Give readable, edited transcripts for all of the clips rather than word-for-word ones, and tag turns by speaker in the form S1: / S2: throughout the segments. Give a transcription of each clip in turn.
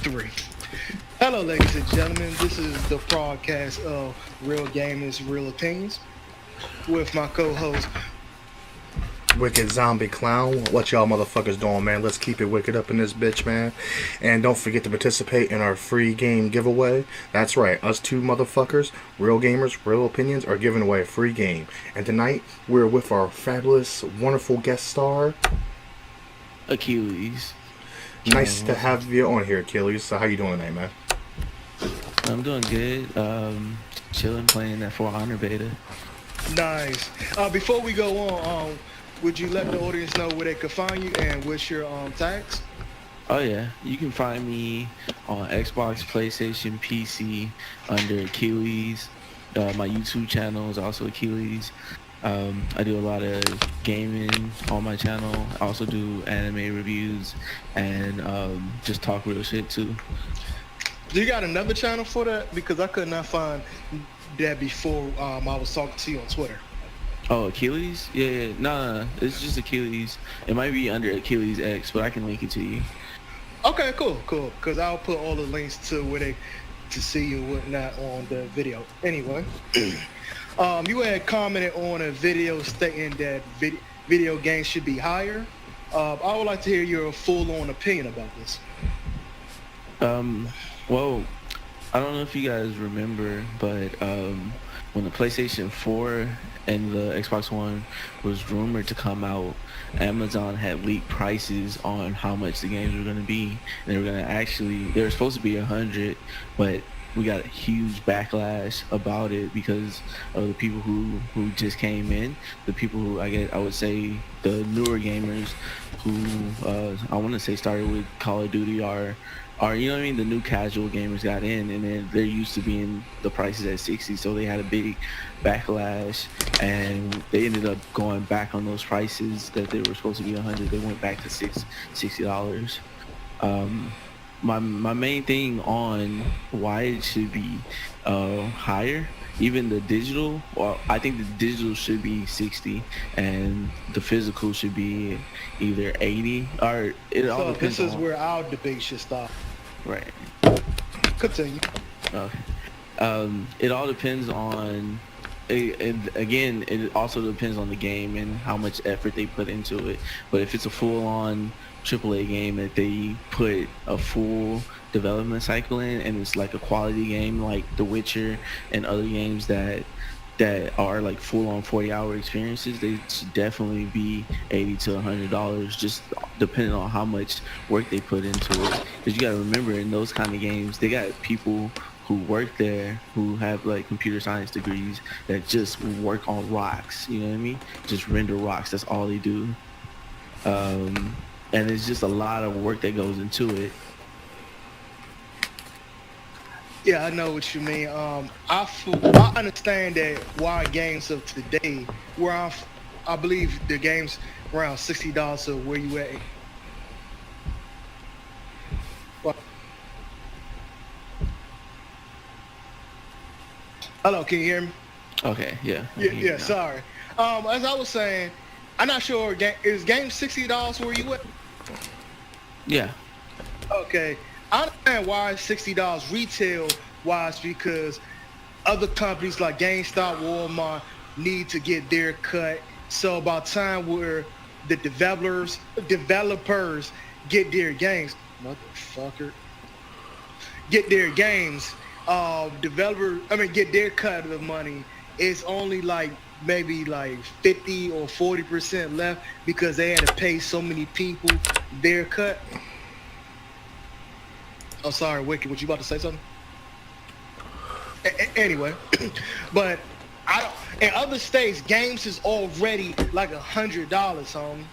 S1: Three. Hello, ladies and gentlemen. This is the broadcast of Real Gamers, Real Opinions with my co-host
S2: WickdZombiClown. What y'all motherfuckers doing, man? Let's keep it wicked up in this bitch, man. And don't forget to participate in our free game giveaway. That's right, us two motherfuckers, Real Gamers, Real Opinions, are giving away a free game. And tonight, we're with our fabulous, wonderful guest star,
S3: Akeyles.
S2: Nice to have you on here, Akeyles. So how you doing tonight, man?
S3: I'm doing good. Chilling, playing that For Honor beta.
S1: Nice. Before we go on, would you let the audience know where they can find you and what's your tags?
S3: Oh yeah, you can find me on Xbox, PlayStation, PC under Akeyles. My YouTube channel is also Akeyles. I do a lot of gaming on my channel. I also do anime reviews and just talk real shit too.
S1: Do you got another channel for that? Because I could not find that before I was talking to you on Twitter.
S3: Oh, Akeyles? Yeah. Nah, it's just Akeyles. It might be under Akeyles X, but I can link it to you.
S1: Okay, cool. Because I'll put all the links to where they to see you and whatnot on the video. Anyway, you had commented on a video stating that video games should be higher. I would like to hear your full-on opinion about this.
S3: Well, I don't know if you guys remember, but when the PlayStation 4 and the Xbox One was rumored to come out, Amazon had leaked prices on how much the games were going to be. And they were supposed to be 100, but we got a huge backlash about it because of the people who just came in, the people who I would say the newer gamers who I want to say started with Call of Duty are you know what I mean, the new casual gamers got in, and then they're used to being the prices at 60, so they had a big backlash, and they ended up going back on those prices that they were supposed to be 100. They went back to $60. My main thing on why it should be higher, even the digital, well, I think the digital should be 60 and the physical should be either 80, or it all depends.
S1: This is where our debate should stop.
S3: Right.
S1: Continue.
S3: Okay. It all depends on, again, it also depends on the game and how much effort they put into it. But if it's a full-on AAA game that they put a full development cycle in, and it's like a quality game like The Witcher and other games that are like full-on 40-hour experiences, they should definitely be $80 to $100, just depending on how much work they put into it. Because you got to remember, in those kind of games, they got people who work there who have like computer science degrees that just work on rocks, you know what I mean? Just render rocks, that's all they do. And it's just a lot of work that goes into it.
S1: Yeah, I know what you mean. I understand that why games of today, where I believe the games around $60. So where you at? Well, hello, can you hear me?
S3: Okay, yeah.
S1: Yeah. Sorry. As I was saying, I'm not sure. Is game $60 where you at?
S3: Yeah.
S1: Okay. I understand why it's $60 retail wise, because other companies like GameStop, Walmart need to get their cut. So by the time where the developers get their games, get their games, get their cut of the money, it's only like maybe like 50 or 40% left because they had to pay so many people their cut. Oh, sorry, Wicked. Was you about to say something? Anyway, but in other states, games is already like $100, homie.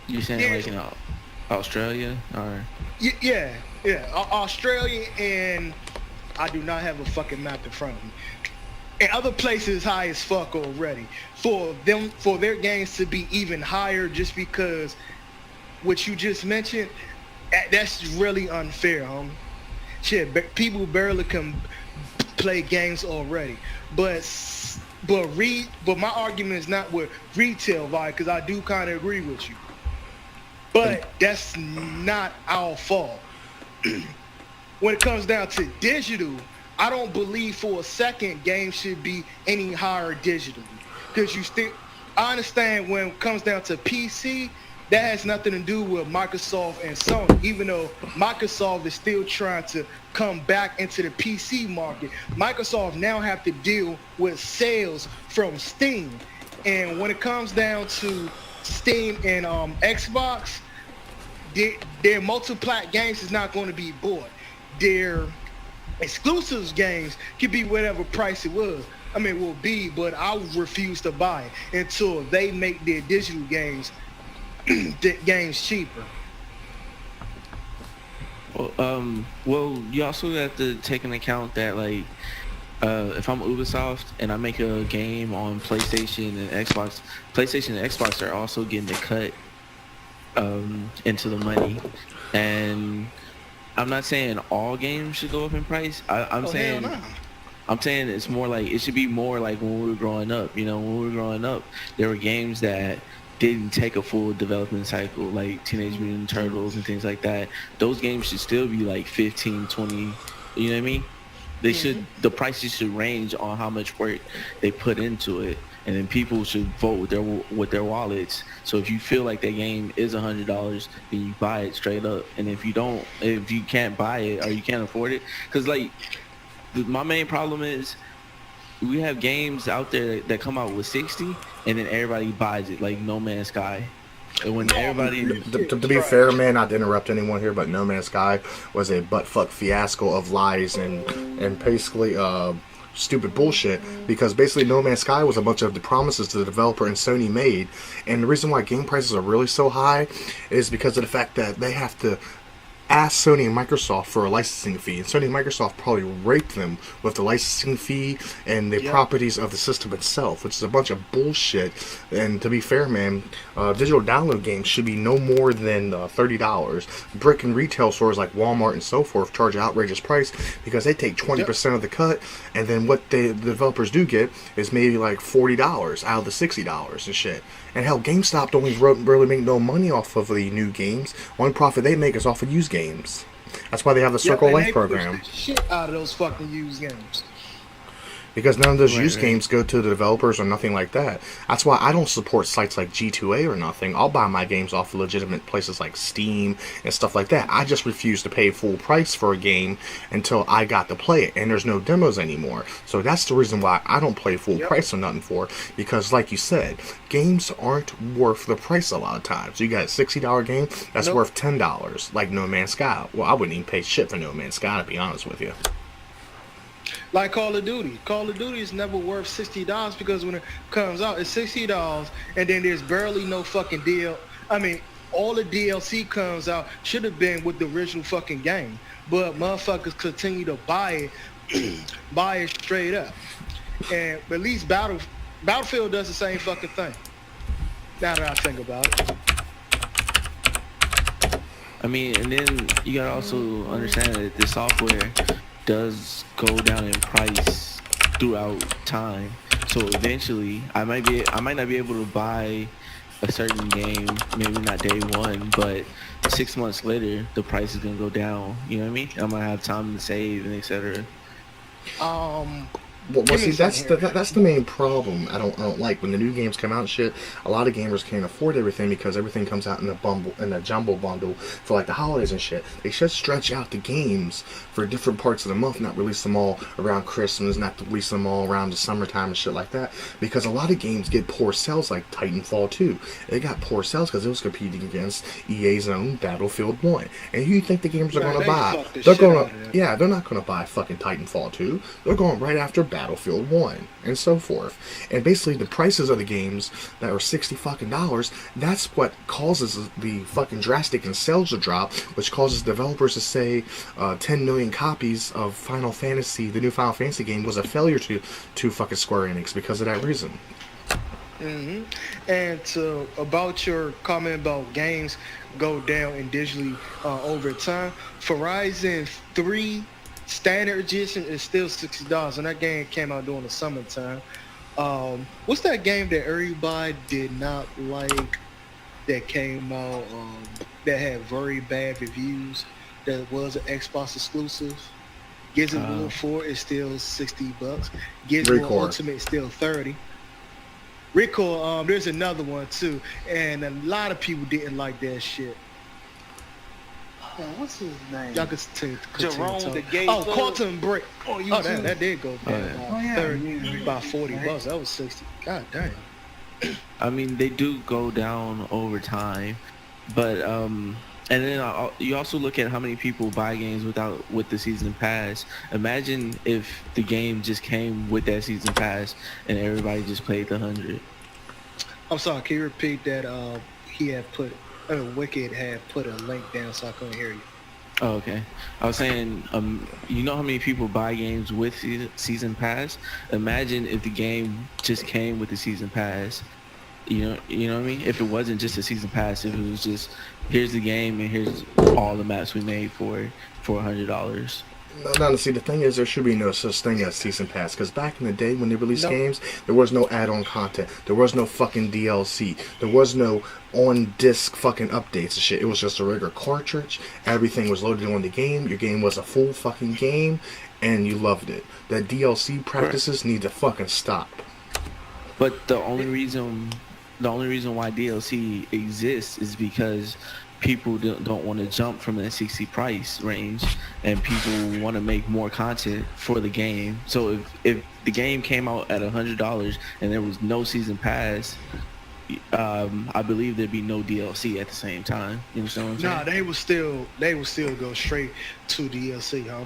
S3: You saying like in Australia or?
S1: Yeah. Australia, and I do not have a fucking map in front of me. And other places high as fuck already. For their games to be even higher, just because what you just mentioned. That's really unfair, homie. Shit, people barely can play games already. But my argument is not with retail value, because I do kind of agree with you. But that's not our fault. when it comes down to digital, I don't believe for a second games should be any higher digitally. Because I understand when it comes down to PC, that has nothing to do with Microsoft and Sony. Even though Microsoft is still trying to come back into the PC market, Microsoft now have to deal with sales from Steam. And when it comes down to Steam and Xbox, their multi-plat games is not going to be bought. Their exclusives games could be whatever price it will be, but I refuse to buy it until they make their digital games cheaper.
S3: Well, you also have to take into account that, like, if I'm Ubisoft and I make a game on PlayStation and Xbox, PlayStation and Xbox are also getting the cut into the money. And I'm not saying all games should go up in price. I'm saying it's more like, it should be more like when we were growing up. You know, when we were growing up, there were games that didn't take a full development cycle, like Teenage Mutant Turtles and things like that. Those games should still be like 15, 20, you know what I mean? They should, the prices should range on how much work they put into it, and then people should vote with their wallets. So if you feel like that game is $100, then you buy it straight up. And if you can't buy it or you can't afford it, because like my main problem is we have games out there that come out with 60, and then everybody buys it, like No Man's Sky. And when everybody...
S2: To be fair, man, not to interrupt anyone here, but No Man's Sky was a butt-fuck fiasco of lies and basically stupid bullshit, because basically No Man's Sky was a bunch of the promises to the developer and Sony made, and the reason why game prices are really so high is because of the fact that they have to ask Sony and Microsoft for a licensing fee, and Sony and Microsoft probably raped them with the licensing fee and the properties of the system itself, which is a bunch of bullshit. And to be fair, man, digital download games should be no more than $30. Brick and retail stores like Walmart and so forth charge an outrageous price because they take 20% of the cut, and then what the developers do get is maybe like $40 out of the $60 and shit. And hell, GameStop don't even really make no money off of the new games. One profit they make is off of used games. That's why they have the Circle Life program.
S1: Shit out of those fucking used games.
S2: Because none of those used games go to the developers or nothing like that. That's why I don't support sites like G2A or nothing. I'll buy my games off of legitimate places like Steam and stuff like that. I just refuse to pay full price for a game until I got to play it, and there's no demos anymore. So that's the reason why I don't play full price or nothing for, because like you said, games aren't worth the price a lot of times. You got a $60 game that's worth $10, like No Man's Sky. Well, I wouldn't even pay shit for No Man's Sky, to be honest with you.
S1: Like Call of Duty. Call of Duty is never worth $60 because when it comes out, it's $60, and then there's barely no fucking deal. I mean, all the DLC comes out should have been with the original fucking game, but motherfuckers continue to buy it straight up. And at least Battlefield does the same fucking thing. Now that I think about it.
S3: I mean, and then you gotta also understand that the software does go down in price throughout time. So eventually, I might not be able to buy a certain game, maybe not day one, but 6 months later, the price is gonna go down. You know what I mean? I'm gonna have time to save and etc.
S2: Well, see, that's the main problem. I don't like when the new games come out and shit. A lot of gamers can't afford everything because everything comes out in a jumbo bundle for like the holidays and shit. They should stretch out the games for different parts of the month, not release them all around Christmas, not release them all around the summertime and shit like that. Because a lot of games get poor sales, like Titanfall 2. They got poor sales because it was competing against EA's own Battlefield 1. And who do you think the gamers are going to buy? They're not going to buy fucking Titanfall 2. They're going right after Battlefield 1 and so forth. And basically the prices of the games that are $60 fucking dollars, that's what causes the fucking drastic in sales to drop, which causes developers to say 10 million copies of Final Fantasy, the new Final Fantasy game, was a failure to fucking Square Enix because of that reason.
S1: And about your comment about games go down in digitally over time, Horizon 3 Standard Edition is still $60, and that game came out during the summertime. What's that game that everybody did not like that came out that had very bad reviews? that was an Xbox exclusive. Gears of War 4 is still $60. Gears of War Ultimate is still $30. Recoil, there's another one too, and a lot of people didn't like that shit.
S4: What's his name?
S1: Y'all can
S4: Jerome the Gay.
S1: Oh, Quantum Break. Oh, that did go down. 30 by $40. That was 60. God damn.
S3: I mean, they do go down over time, but and then you also look at how many people buy games with the season pass. Imagine if the game just came with that season pass and everybody just played the 100.
S1: I'm sorry. Can you repeat that? He had put. Wicked had put a link down, so I couldn't hear you.
S3: Oh, okay. I was saying, you know how many people buy games with season pass? Imagine if the game just came with the season pass. You know what I mean? If it wasn't just a season pass, if it was just here's the game and here's all the maps we made for $100.
S2: No, see, the thing is, there should be no such thing as season pass, because back in the day when they released games, there was no add-on content, there was no fucking DLC, there was no on-disc fucking updates and shit. It was just a regular cartridge, everything was loaded on the game, your game was a full fucking game, and you loved it. That DLC practices need to fucking stop.
S3: But the only reason why DLC exists is because people don't want to jump from that 60 price range, and people want to make more content for the game. So if the game came out at $100 and there was no season pass, I believe there'd be no DLC at the same time. You understand what I'm saying?
S1: Nah, they would still go straight to DLC, huh?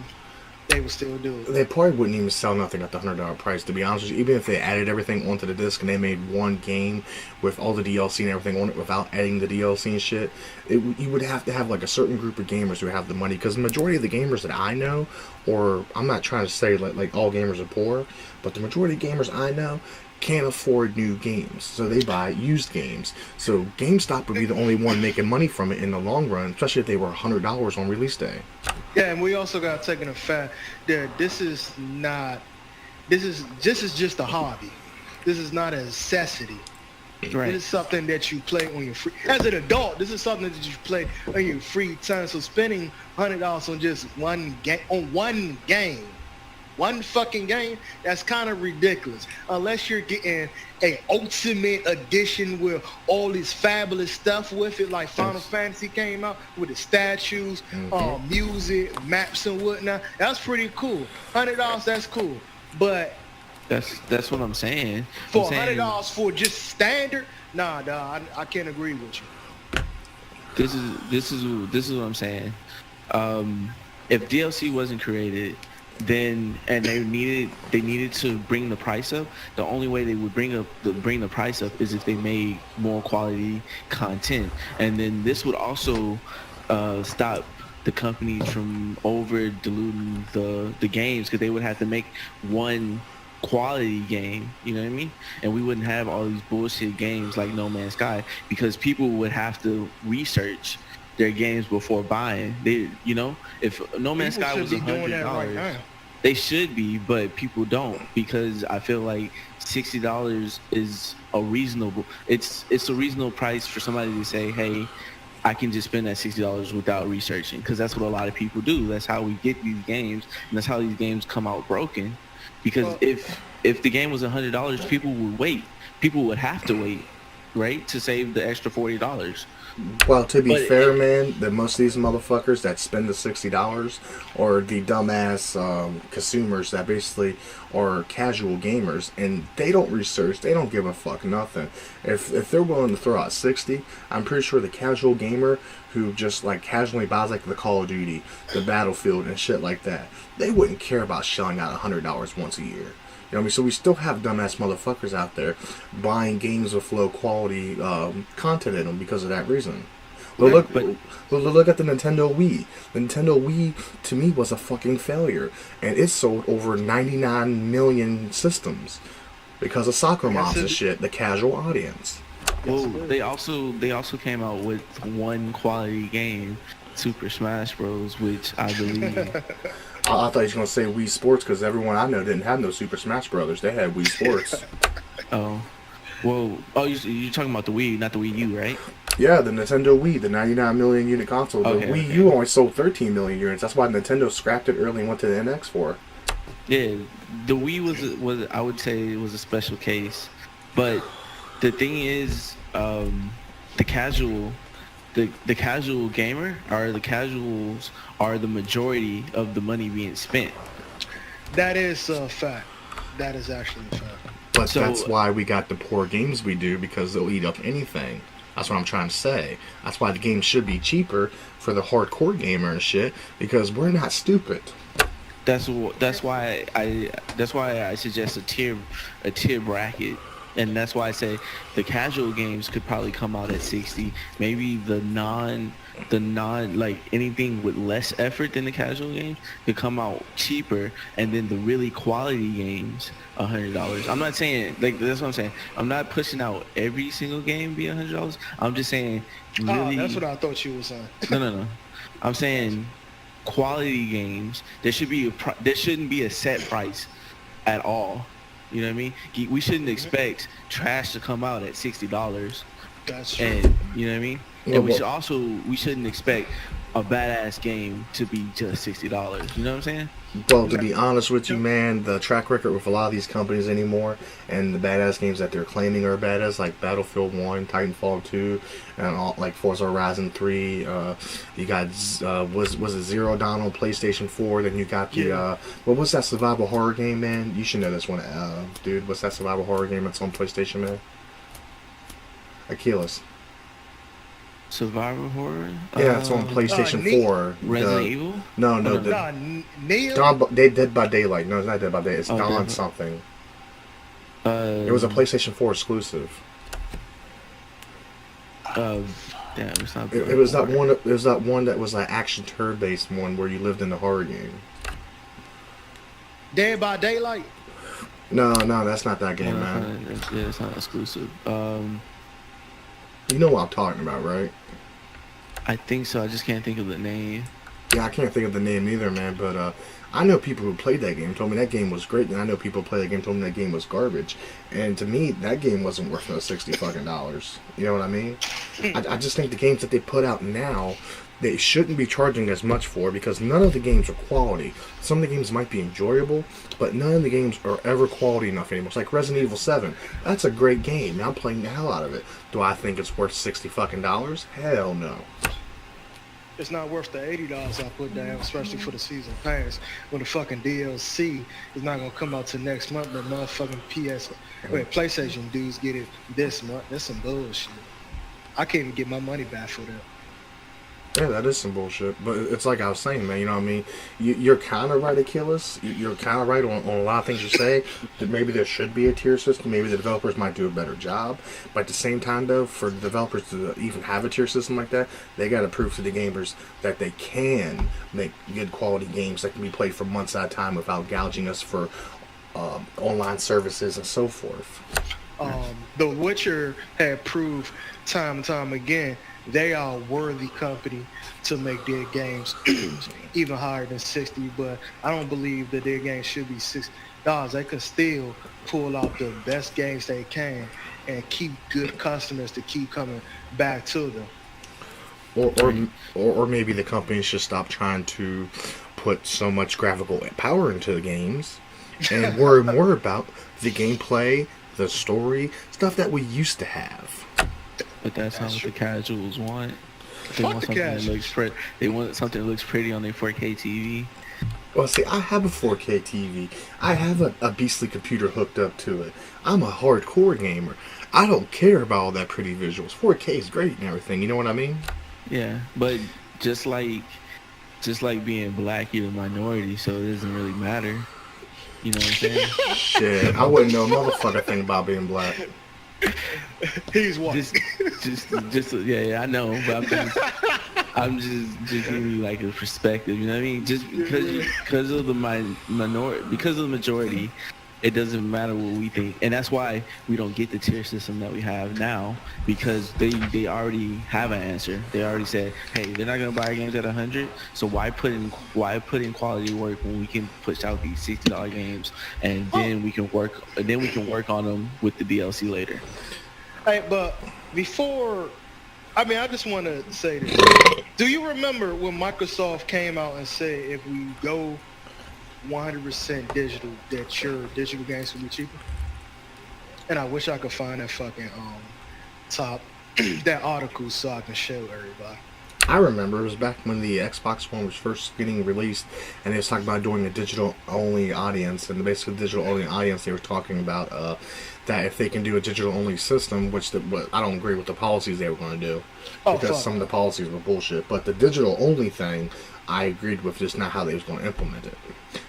S1: They would still do it.
S2: They probably wouldn't even sell nothing at the $100 price, to be honest with you. Even if they added everything onto the disc and they made one game with all the DLC and everything on it without adding the DLC and shit, you would have to have like a certain group of gamers who have the money. Because the majority of the gamers that I know, or I'm not trying to say like all gamers are poor, but the majority of gamers I know can't afford new games, so they buy used games. So GameStop would be the only one making money from it in the long run, especially if they were $100 on release day.
S1: Yeah, and we also got to take into fact that this is just a hobby. This is not a necessity.
S3: Right.
S1: This is something that you play when you're free. As an adult, this is something that you play on your free time. So spending $100 on just one game, one fucking game, that's kind of ridiculous. Unless you're getting a ultimate edition with all this fabulous stuff with it, like Final Fantasy came out with the statues, music, maps and whatnot. That's pretty cool. $100, that's cool. But
S3: that's what I'm saying.
S1: For $100 for just standard, nah, dog, I can't agree with you.
S3: This is what I'm saying. If DLC wasn't created, then and they needed to bring the price up. The only way they would bring the price up is if they made more quality content, and then this would also stop the companies from over diluting the games, because they would have to make one quality game, you know what I mean? And we wouldn't have all these bullshit games like No Man's Sky, because people would have to research their games before buying. If No Man's Sky was $100, they should be, but people don't, because I feel like $60 is a reasonable. It's a reasonable price for somebody to say, hey, I can just spend that $60 without researching, because that's what a lot of people do. That's how we get these games, and that's how these games come out broken. Because if the game was $100, people would wait. People would have to wait, right, to save the extra $40.
S2: Well, to be fair, man, that most of these motherfuckers that spend the $60 are the dumbass consumers that basically are casual gamers, and they don't research, they don't give a fuck nothing. If they're willing to throw out $60, I'm pretty sure the casual gamer who just like casually buys like the Call of Duty, the Battlefield, and shit like that, they wouldn't care about shelling out $100 once a year. You know what I mean? So we still have dumbass motherfuckers out there buying games with low quality content in them because of that reason. Well, look at the Nintendo Wii. The Nintendo Wii, to me, was a fucking failure. And it sold over 99 million systems because of soccer moms and shit, the casual audience.
S3: Well, they also came out with one quality game, Super Smash Bros., which I believe...
S2: I thought he was going to say Wii Sports, because everyone I know didn't have no Super Smash Brothers. They had Wii Sports.
S3: Oh. Well, oh, you're talking about the Wii, not the Wii U, right?
S2: Yeah, the Nintendo Wii, the 99 million unit console. The Wii U only sold 13 million units. That's why Nintendo scrapped it early and went to the NX for.
S3: Yeah, the Wii was I would say it was a special case, but the thing is, the casual, the casual gamer or the casuals are the majority of the money being spent.
S1: That is a fact. That is actually a fact.
S2: But that's why we got the poor games we do, because they'll eat up anything. That's what I'm trying to say. That's why the game should be cheaper for the hardcore gamer and shit, because we're not stupid.
S3: That's why I suggest a tier bracket, and that's why I say the casual games could probably come out at 60. Maybe the non like anything with less effort than the casual games could come out cheaper, and then the really quality games $100. I'm not saying like that's what I'm saying. I'm not pushing out every single game be $100. I'm just saying really.
S1: Oh, that's what I thought you were saying.
S3: No. I'm saying quality games. There shouldn't be a set price at all. You know what I mean? We shouldn't expect trash to come out at $60.
S1: That's true.
S3: And you know what I mean?
S2: Yeah,
S3: And we shouldn't expect a badass game to be just $60. You know what I'm saying?
S2: Well, to be honest with you, man, the track record with a lot of these companies anymore, and the badass games that they're claiming are badass, like Battlefield 1, Titanfall 2, and all, like Forza Horizon 3. You got was it Zero Dawn on PlayStation 4? Then you got the what's that survival horror game, man? You should know this one, dude. What's that survival horror game that's on PlayStation, man? Akeyles.
S3: Survival horror?
S2: Yeah, it's on PlayStation 4.
S3: Resident Evil?
S2: No.
S1: Neo?
S2: Dead by Daylight. No, it's not Dead by Daylight. It's Dawn something. It was a PlayStation 4 exclusive.
S3: Damn, it's not.
S2: It was that one. It was that one that was like action turn-based one where you lived in the horror game.
S1: Dead by Daylight?
S2: No, that's not that game, man.
S3: It's not exclusive.
S2: You know what I'm talking about, right?
S3: I think so. I just can't think of the name.
S2: Yeah, I can't think of the name either, man. But I know people who played that game told me that game was great, and I know people who played that game told me that game was garbage. And to me, that game wasn't worth no $60. You know what I mean? I just think the games that they put out now, they shouldn't be charging as much for, because none of the games are quality. Some of the games might be enjoyable, but none of the games are ever quality enough anymore. It's like Resident Evil 7. That's a great game. I'm playing the hell out of it. Do I think it's worth $60? Hell no.
S1: It's not worth the $80 I put down, especially for the season pass, when the fucking DLC is not gonna come out till next month, but motherfucking PlayStation dudes get it this month. That's some bullshit. I can't even get my money back for that.
S2: Yeah, that is some bullshit. But it's like I was saying, man, you know what I mean? You're kind of right, Akeyles. You're kind of right on a lot of things you say. That maybe there should be a tier system. Maybe the developers might do a better job. But at the same time, though, for the developers to even have a tier system like that, they got to prove to the gamers that they can make good quality games that can be played for months at a time without gouging us for online services and so forth.
S1: The Witcher had proved time and time again they are a worthy company to make their games even higher than 60, but I don't believe that their games should be $60. They can still pull out the best games they can and keep good customers to keep coming back to them.
S2: Or maybe the companies should stop trying to put so much graphical power into the games and worry more about the gameplay, the story, stuff that we used to have.
S3: But that's not what the casuals want. They
S1: Fuck
S3: want
S1: the
S3: something that
S1: casuals.
S3: looks pretty. They want something that looks pretty on their 4K TV.
S2: Well, see, I have a 4K TV. I have a beastly computer hooked up to it. I'm a hardcore gamer. I don't care about all that pretty visuals. 4K is great and everything. You know what I mean?
S3: Yeah, but just like being black, you're a minority, so it doesn't really matter. You know what I'm saying?
S2: Shit, I wouldn't know a motherfucking thing about being black.
S1: He's white.
S3: Just yeah, I know, but I'm just giving you like a perspective. You know what I mean? Just because of the minority, because of the majority, It doesn't matter what we think, and that's why we don't get the tier system that we have now, because they already have an answer. They already said, hey, they're not gonna buy our games at 100, so why put in quality work when we can push out these $60 games, and then we can work on them with the DLC later.
S1: Hey, but before, I just want to say this. Do you remember when Microsoft came out and said if we go 100% digital, that your digital games will be cheaper? And I wish I could find that fucking top that article so I can show everybody.
S2: I remember it was back when the Xbox One was first getting released, and they was talking about doing a digital-only audience, and basically digital-only audience, they were talking about that if they can do a digital-only system, which I don't agree with the policies they were going to do, because some of the policies were bullshit, but the digital-only thing, I agreed with, just not how they was going to implement it.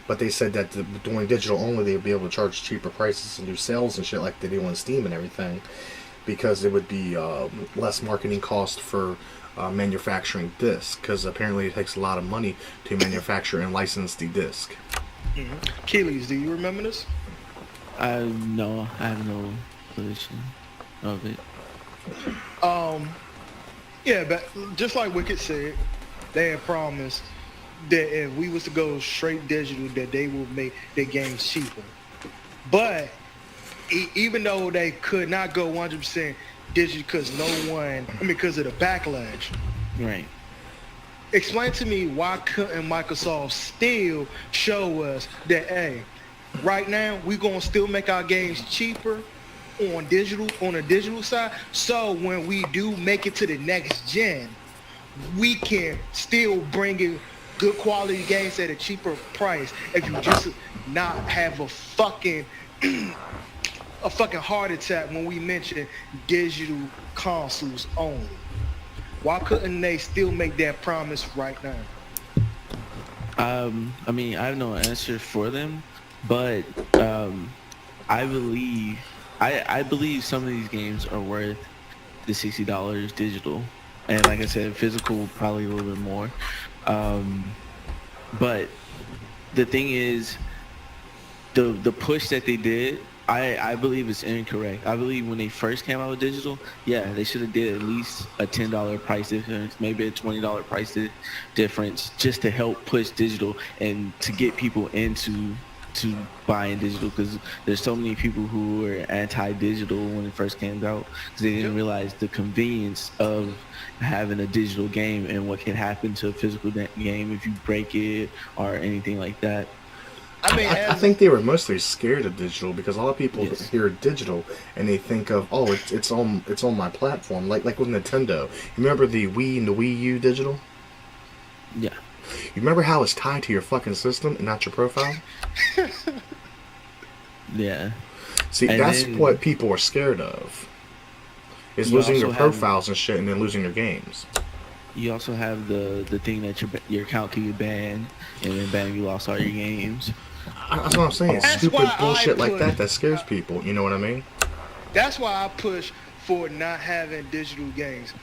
S2: But they said that doing digital-only, they'd be able to charge cheaper prices and do sales and shit like they do on Steam and everything, because it would be less marketing cost for manufacturing discs, because apparently it takes a lot of money to manufacture and license the disc.
S1: Keelys, do you remember this?
S3: No, I have no position of it.
S1: Yeah, but just like Wicked said, they had promised that if we was to go straight digital, that they would make their games cheaper. But even though they could not go 100% digital because of the backlash.
S3: Right.
S1: Explain to me, why couldn't Microsoft still show us that, hey, right now we're gonna still make our games cheaper on the digital side, so when we do make it to the next gen, we can still bring in good quality games at a cheaper price if you just not have a fucking heart attack when we mention digital consoles only. Why couldn't they still make that promise right now?
S3: I have no answer for them, but I believe some of these games are worth the $60 digital, and like I said, physical probably a little bit more. But the thing is, the push that they did, I believe it's incorrect. I believe when they first came out with digital, yeah, they should have did at least a $10 price difference, maybe a $20 price difference, just to help push digital and to get people into buying digital, because there's so many people who were anti-digital when it first came out because they didn't realize the convenience of having a digital game and what can happen to a physical game if you break it or anything like that.
S2: I think they were mostly scared of digital, because a lot of people hear digital and they think of, oh, it's on my platform, like with Nintendo. You remember the Wii and the Wii U digital?
S3: Yeah.
S2: You remember how it's tied to your fucking system and not your profile?
S3: Yeah.
S2: See, that's what people are scared of. Is losing their profiles and shit, and then losing their games.
S3: You also have the thing that your account can get banned, and then bam, you lost all your games.
S2: That's what I'm saying. Stupid bullshit like that scares people. You know what I mean?
S1: That's why I push for not having digital games.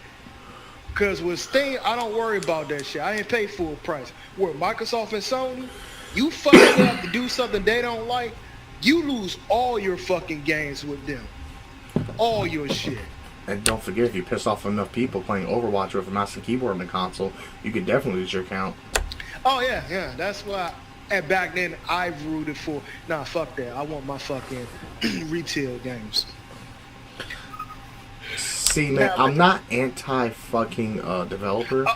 S1: Because with Steam, I don't worry about that shit. I ain't pay full price. With Microsoft and Sony, you fucking up to do something they don't like, you lose all your fucking games with them. All your shit.
S2: And don't forget, if you piss off enough people playing Overwatch with a mouse and keyboard on the console, you could definitely lose your account. Oh,
S1: yeah. That's why, and back then, I rooted for, nah, fuck that. I want my fucking retail games.
S2: See, man, I'm not anti-fucking developer.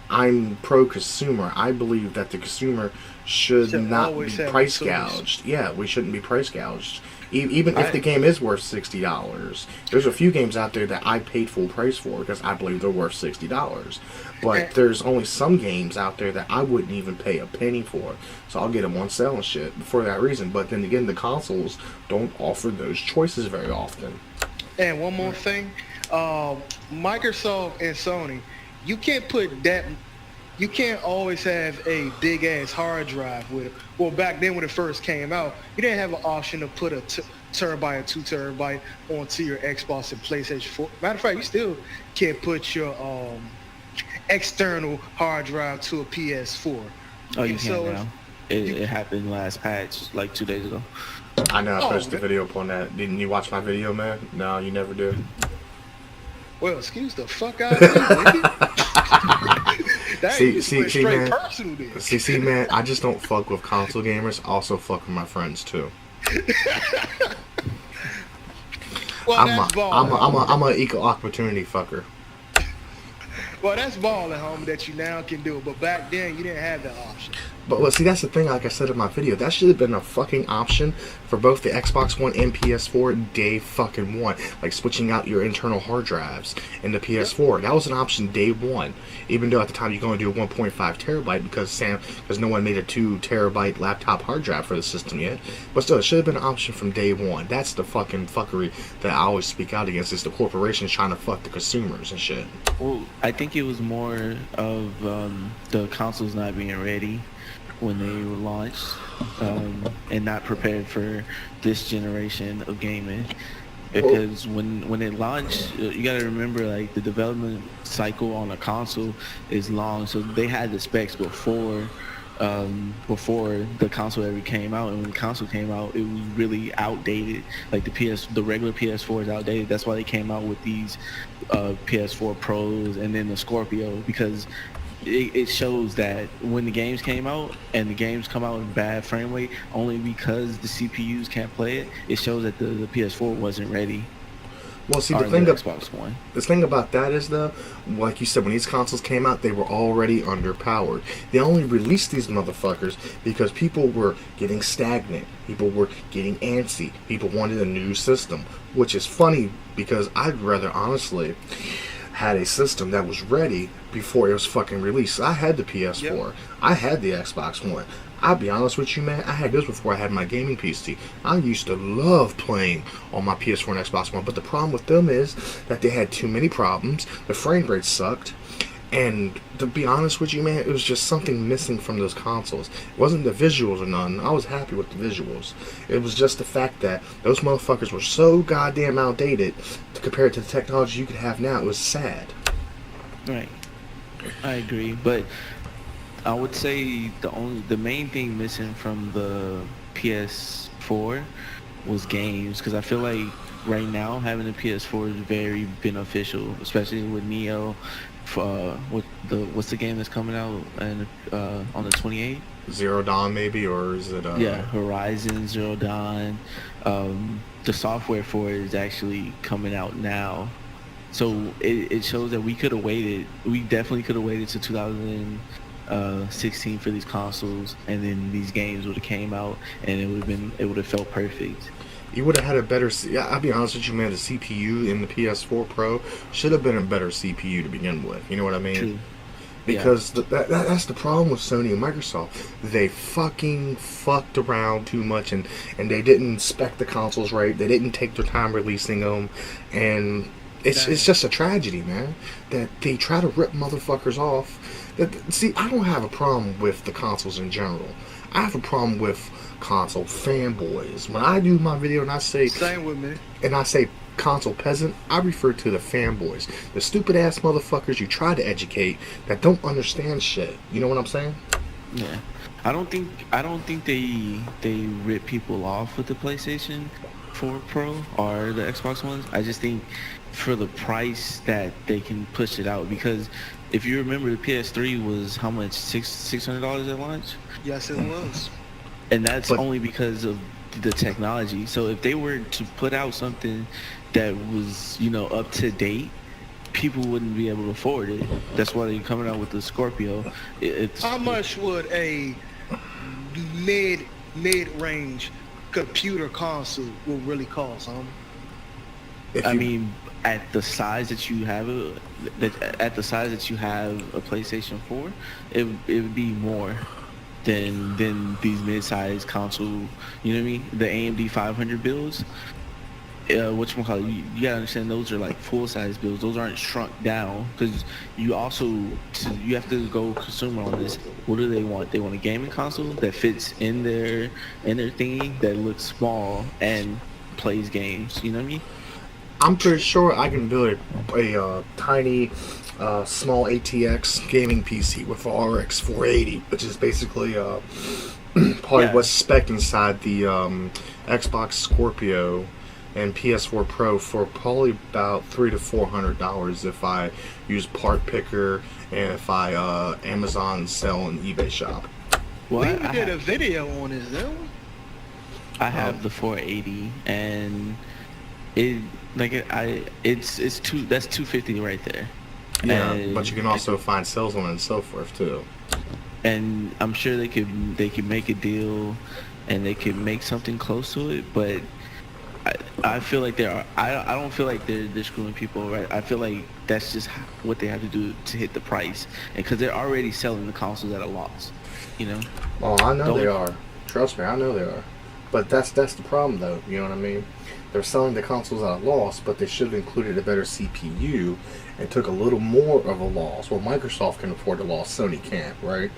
S2: I'm pro-consumer. I believe that the consumer should not be price gouged. Yeah, we shouldn't be price gouged. Even if the game is worth $60, there's a few games out there that I paid full price for because I believe they're worth $60. But there's only some games out there that I wouldn't even pay a penny for. So I'll get them on sale and shit for that reason. But then again, the consoles don't offer those choices very often.
S1: And one more thing, Microsoft and Sony, you can't put that. You can't always have a big ass hard drive with it. Well, back then when it first came out, you didn't have an option to put a terabyte or 2 terabyte onto your Xbox and PlayStation 4. Matter of fact, you still can't put your external hard drive to a PS4.
S3: Oh, you can now. It happened last patch, like 2 days ago.
S2: I know I
S1: Oh,
S2: posted a video up on that. Didn't you watch my video, man? No, you never did.
S1: Well, excuse the fuck out of me, Wicked. That
S2: See,
S1: ain't straight
S2: man.
S1: personal then.
S2: See, man. I just don't fuck with console gamers. I also fuck with my friends too.
S1: Well, that's balling.
S2: I'm a equal opportunity fucker.
S1: Well, that's balling, homie, that you now can do it. But back then, you didn't have that option.
S2: But well, see, that's the thing. Like I said in my video, that should have been a fucking option for both the Xbox One and PS4 day fucking one. Like switching out your internal hard drives in the PS4. That was an option day one. Even though at the time you can only do a 1.5 terabyte because no one made a 2 terabyte laptop hard drive for the system yet. But still, it should have been an option from day one. That's the fucking fuckery that I always speak out against. Is the corporations trying to fuck the consumers and shit.
S3: Well, I think it was more of the consoles not being ready when they were launched, and not prepared for this generation of gaming. Because when it launched, you gotta remember, like, the development cycle on a console is long, so they had the specs before the console ever came out. And when the console came out, it was really outdated. Like the regular PS4 is outdated. That's why they came out with these PS4 Pros and then the Scorpio, because it shows that when the games came out, and the games come out in bad frame rate only because the CPUs can't play it, it shows that the PS4 wasn't ready.
S2: Well, see,
S3: the Xbox One.
S2: The thing about that is, though, like you said, when these consoles came out, they were already underpowered. They only released these motherfuckers because people were getting stagnant. People were getting antsy. People wanted a new system, which is funny because I'd rather, honestly, had a system that was ready before it was fucking released. I had the PS4. Yep. I had the Xbox One. I'll be honest with you, man, I had this before I had my gaming PC. I used to love playing on my PS4 and Xbox One, but the problem with them is that they had too many problems. The frame rate sucked. And to be honest with you, man, it was just something missing from those consoles. It wasn't the visuals or none. I was happy with the visuals. It was just the fact that those motherfuckers were so goddamn outdated compared to the technology you could have now. It was sad.
S3: Right. I agree, but I would say the main thing missing from the PS4 was games, because I feel like right now having a PS4 is very beneficial, especially with Neo. What's the game that's coming out and on the 28th?
S2: Zero Dawn, maybe, or is it?
S3: Yeah, Horizon Zero Dawn. The software for it is actually coming out now, so it shows that we could have waited. We definitely could have waited to 2016 for these consoles, and then these games would have came out, and it would have felt perfect.
S2: You would have had a better. I'll be honest with you, man. The CPU in the PS4 Pro should have been a better CPU to begin with. You know what I mean?
S3: True.
S2: Because that's the problem with Sony and Microsoft. They fucking fucked around too much, and they didn't spec the consoles right. They didn't take their time releasing them, and it's just a tragedy, man. That they try to rip motherfuckers off. See, I don't have a problem with the consoles in general. I have a problem with console fanboys. When I do my video and I say
S1: same with me,
S2: and I say console peasant, I refer to the fanboys, the stupid ass motherfuckers you try to educate that don't understand shit. You know what I'm saying?
S3: Yeah, I don't think they rip people off with the PlayStation 4 Pro or the Xbox Ones. I just think for the price that they can push it out, because if you remember, the PS3 was how much, $600 at launch?
S1: Yes, it was.
S3: And that's only because of the technology. So if they were to put out something that was, up to date, people wouldn't be able to afford it. That's why they're coming out with the Scorpio.
S1: How much would a mid-range computer console will really cost, homie?
S3: I mean, at the size that you have a PlayStation 4, it would be more than these mid-sized console. You know what I mean? The AMD 500 builds. Whatchamacallit, you gotta understand, those are like full-size builds. Those aren't shrunk down, because you have to go consumer on this. What do they want? They want a gaming console that fits in their thingy, that looks small and plays games. You know what I mean?
S2: I'm pretty sure I can build a tiny, small ATX gaming PC with a RX 480, which is basically probably
S3: Yeah.
S2: what's spec inside the Xbox Scorpio and PS4 Pro for probably about $300 to $400 if I use Part Picker and if I Amazon sell and eBay shop.
S3: Well,
S1: We even did a video on this, didn't we?
S3: I have the 480, and it's two. That's 250 right there.
S2: Yeah,
S3: And,
S2: but you can also find sales on it and so forth too.
S3: and I'm sure they could make a deal, and they could make something close to it. But I feel like I don't feel like they're screwing people, right? I feel like that's just what they have to do to hit the price, and because they're already selling the consoles at a loss, you know.
S2: Oh, I know they are. Trust me, I know they are. But that's the problem, though. You know what I mean? They're selling the consoles at a loss, but they should have included a better CPU and took a little more of a loss. Well, Microsoft can afford a loss, Sony can't, right?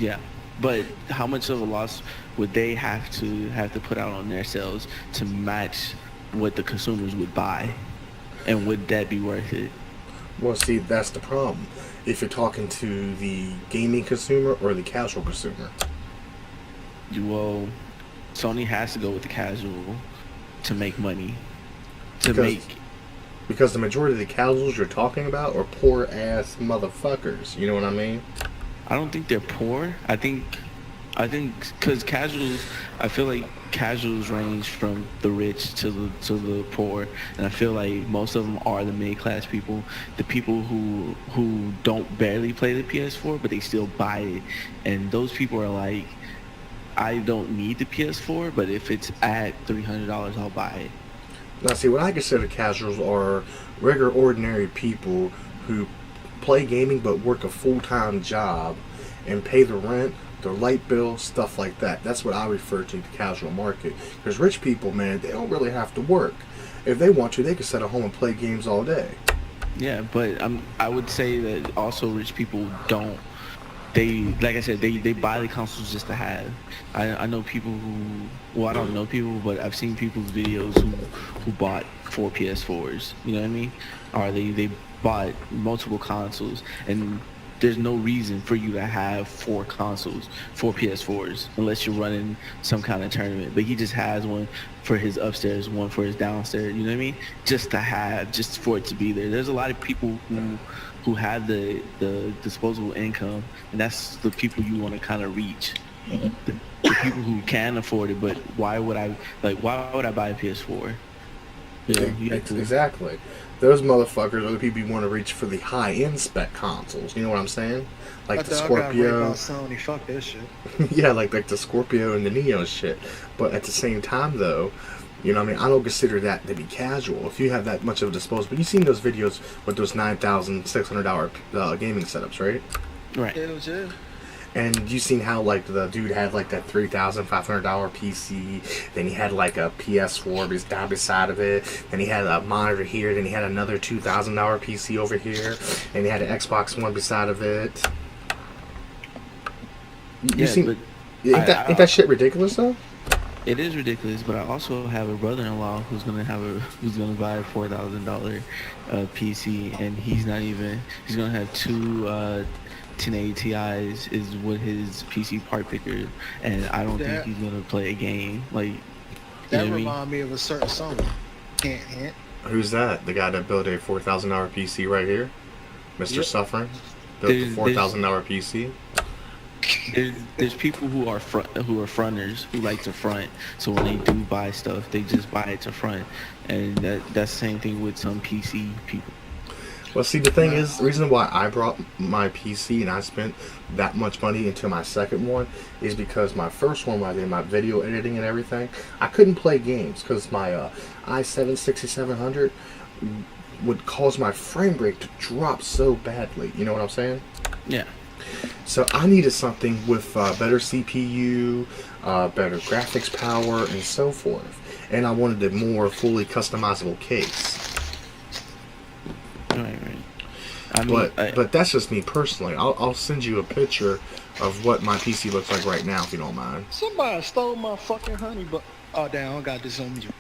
S3: Yeah, but how much of a loss would they have to put out on their sales to match what the consumers would buy, and would that be worth it?
S2: Well, see, that's the problem. If you're talking to the gaming consumer or the casual consumer.
S3: Well, Sony has to go with the casual to make money.
S2: Because the majority of the casuals you're talking about are poor ass motherfuckers. You know what I mean?
S3: I don't think they're poor. I think because casuals, I feel like casuals range from the rich to the poor, and I feel like most of them are the mid class people, the people who don't barely play the PS4 but they still buy it, and those people are like, I don't need the PS4, but if it's at $300, I'll buy it.
S2: Now, see, what I consider casuals are regular, ordinary people who play gaming but work a full-time job and pay the rent, their light bill, stuff like that. That's what I refer to the casual market. Because rich people, man, they don't really have to work. If they want to, they can sit at home and play games all day.
S3: Yeah, but I would say that also rich people don't. They, like I said, they buy the consoles just to have. I know people I don't know people, but I've seen people's videos who bought 4 PS4s. You know what I mean? Or they bought multiple consoles, and there's no reason for you to have 4 consoles, 4 PS4s, unless you're running some kind of tournament. But he just has one for his upstairs, one for his downstairs. You know what I mean? Just to have, just for it to be there. There's a lot of people who have the disposable income, and that's the people you want to kind of reach. The people who can afford it, but why would I buy a PS4?
S2: Exactly. Those motherfuckers are the people you want to reach for the high-end spec consoles. You know what I'm saying? Like the Scorpio.
S1: Sony, fuck that shit.
S2: Yeah, like the Scorpio and the Neo shit. But at the same time, though, you know what I mean? I don't consider that to be casual. If you have that much of a disposable, you've seen those videos with those $9,600 gaming setups, right?
S3: Right.
S1: Yeah.
S2: And you seen how like the dude had like that $3,500 PC, then he had like a PS4 down beside of it, then he had a monitor here, then he had another $2,000 PC over here, and he had an Xbox One beside of it. Ain't that shit ridiculous though?
S3: It is ridiculous, but I also have a brother-in-law who's gonna buy a $4,000 PC, and he's gonna have 2 1080 Ti's is what his PC part picker, and I don't think he's gonna play a game like.
S1: That reminds me of a certain song. Hint.
S2: Who's that? The guy that built a $4,000 PC right here, Mr. Suffering, built a $4,000 PC.
S3: There's people who are fronters who like to front, so when they do buy stuff, they just buy it to front, and that's the same thing with some PC people.
S2: Well, see, the thing is, the reason why I brought my PC and I spent that much money into my second one is because my first one, when I did my video editing and everything, I couldn't play games because my i7 6700 would cause my frame rate to drop so badly. You know what I'm saying?
S3: Yeah.
S2: So I needed something with better CPU, better graphics power, and so forth. And I wanted a more fully customizable case.
S3: Right. I mean,
S2: but that's just me personally. I'll send you a picture of what my PC looks like right now, if you don't mind.
S1: Somebody stole my fucking honey, but oh damn, I got this on you.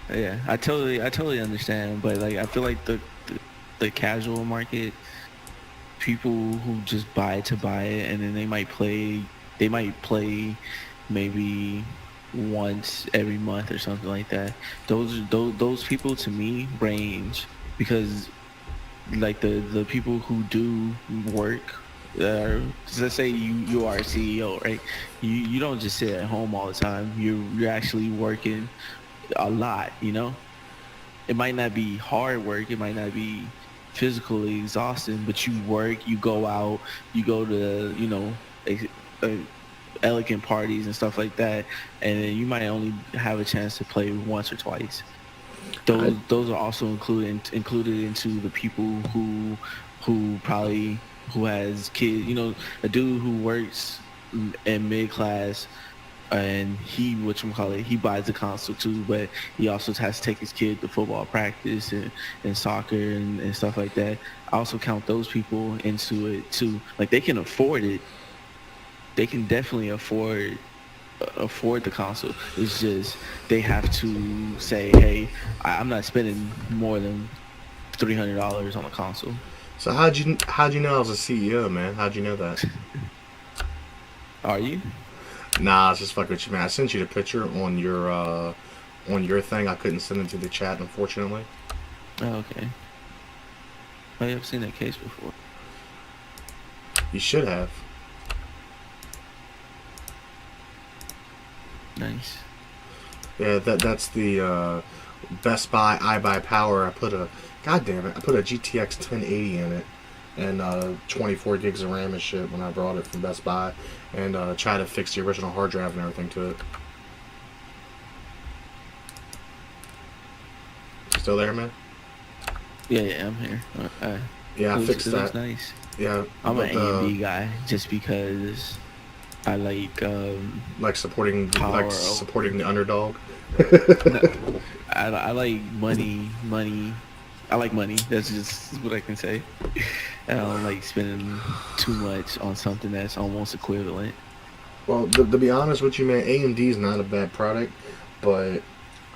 S3: Yeah, I totally understand, but like I feel like the casual market, people who just buy it to buy it, and then they might play they might play maybe once every month or something like that. Those people to me range, because like the people who do work, let's say you are a CEO, right? You don't just sit at home all the time. You're actually working a lot, you know. It might not be hard work, it might not be physically exhausting, but you work, you go out, you go to, you know, elegant parties and stuff like that, and then you might only have a chance to play once or twice. Those are also included into the people who probably who has kids. You know, a dude who works in mid class, and he he buys the console too, but he also has to take his kid to football practice and soccer and stuff like that. I also count those people into it too. Like, they can afford it. They can definitely afford the console. It's just they have to say, hey, I'm not spending more than $300 on a console.
S2: So how'd you know I was a CEO, man? How'd you know that?
S3: Are you?
S2: Nah, I was just fucking with you, man. I sent you the picture on your thing. I couldn't send it to the chat, unfortunately.
S3: Oh, okay. I have seen that case before.
S2: You should have.
S3: Nice.
S2: Yeah, that's the Best Buy iBuy Power. I put a GTX 1080 in it and 24 gigs of RAM and shit when I brought it from Best Buy, and try to fix the original hard drive and everything to it. Still there, man?
S3: Yeah, I'm here.
S2: Yeah, I fixed that.
S3: Nice.
S2: Yeah,
S3: I'm an AMD guy just because I like
S2: supporting
S3: power,
S2: supporting the underdog.
S3: No, I like money. I like money. That's just what I can say. I don't like spending too much on something that's almost equivalent.
S2: Well, to be honest with you, man, AMD is not a bad product, but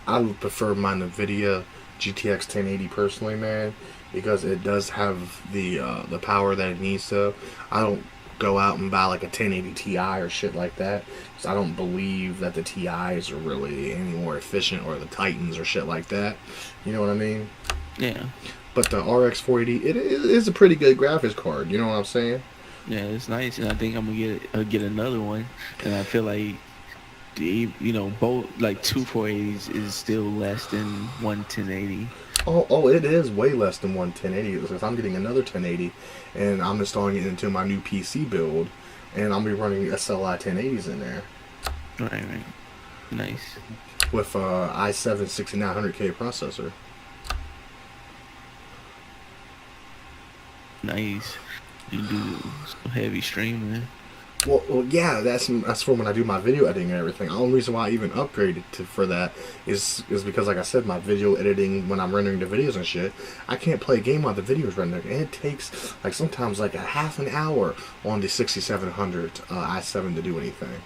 S2: I would prefer my NVIDIA GTX 1080 personally, man, because it does have the power that it needs to. I don't go out and buy like a 1080 Ti or shit like that, because I don't believe that the Ti's are really any more efficient, or the Titans or shit like that. You know what I mean?
S3: Yeah.
S2: But the RX 480, it is a pretty good graphics card. You know what I'm saying?
S3: Yeah, it's nice, and I think I'm gonna get another one. And I feel like, you know, both like two 480s is still less than one 1080.
S2: Oh, it is way less than one 1080, because I'm getting another 1080, and I'm installing it into my new PC build, and I'll be running SLI 1080s in there.
S3: Right. Nice.
S2: With i7 6900K processor.
S3: Nice. You do some heavy streaming.
S2: Well, yeah, that's for when I do my video editing and everything. The only reason why I even upgraded for that is because, like I said, my video editing, when I'm rendering the videos and shit, I can't play a game while the video's rendering, and it takes like sometimes like a half an hour on the 6700 i7 to do anything.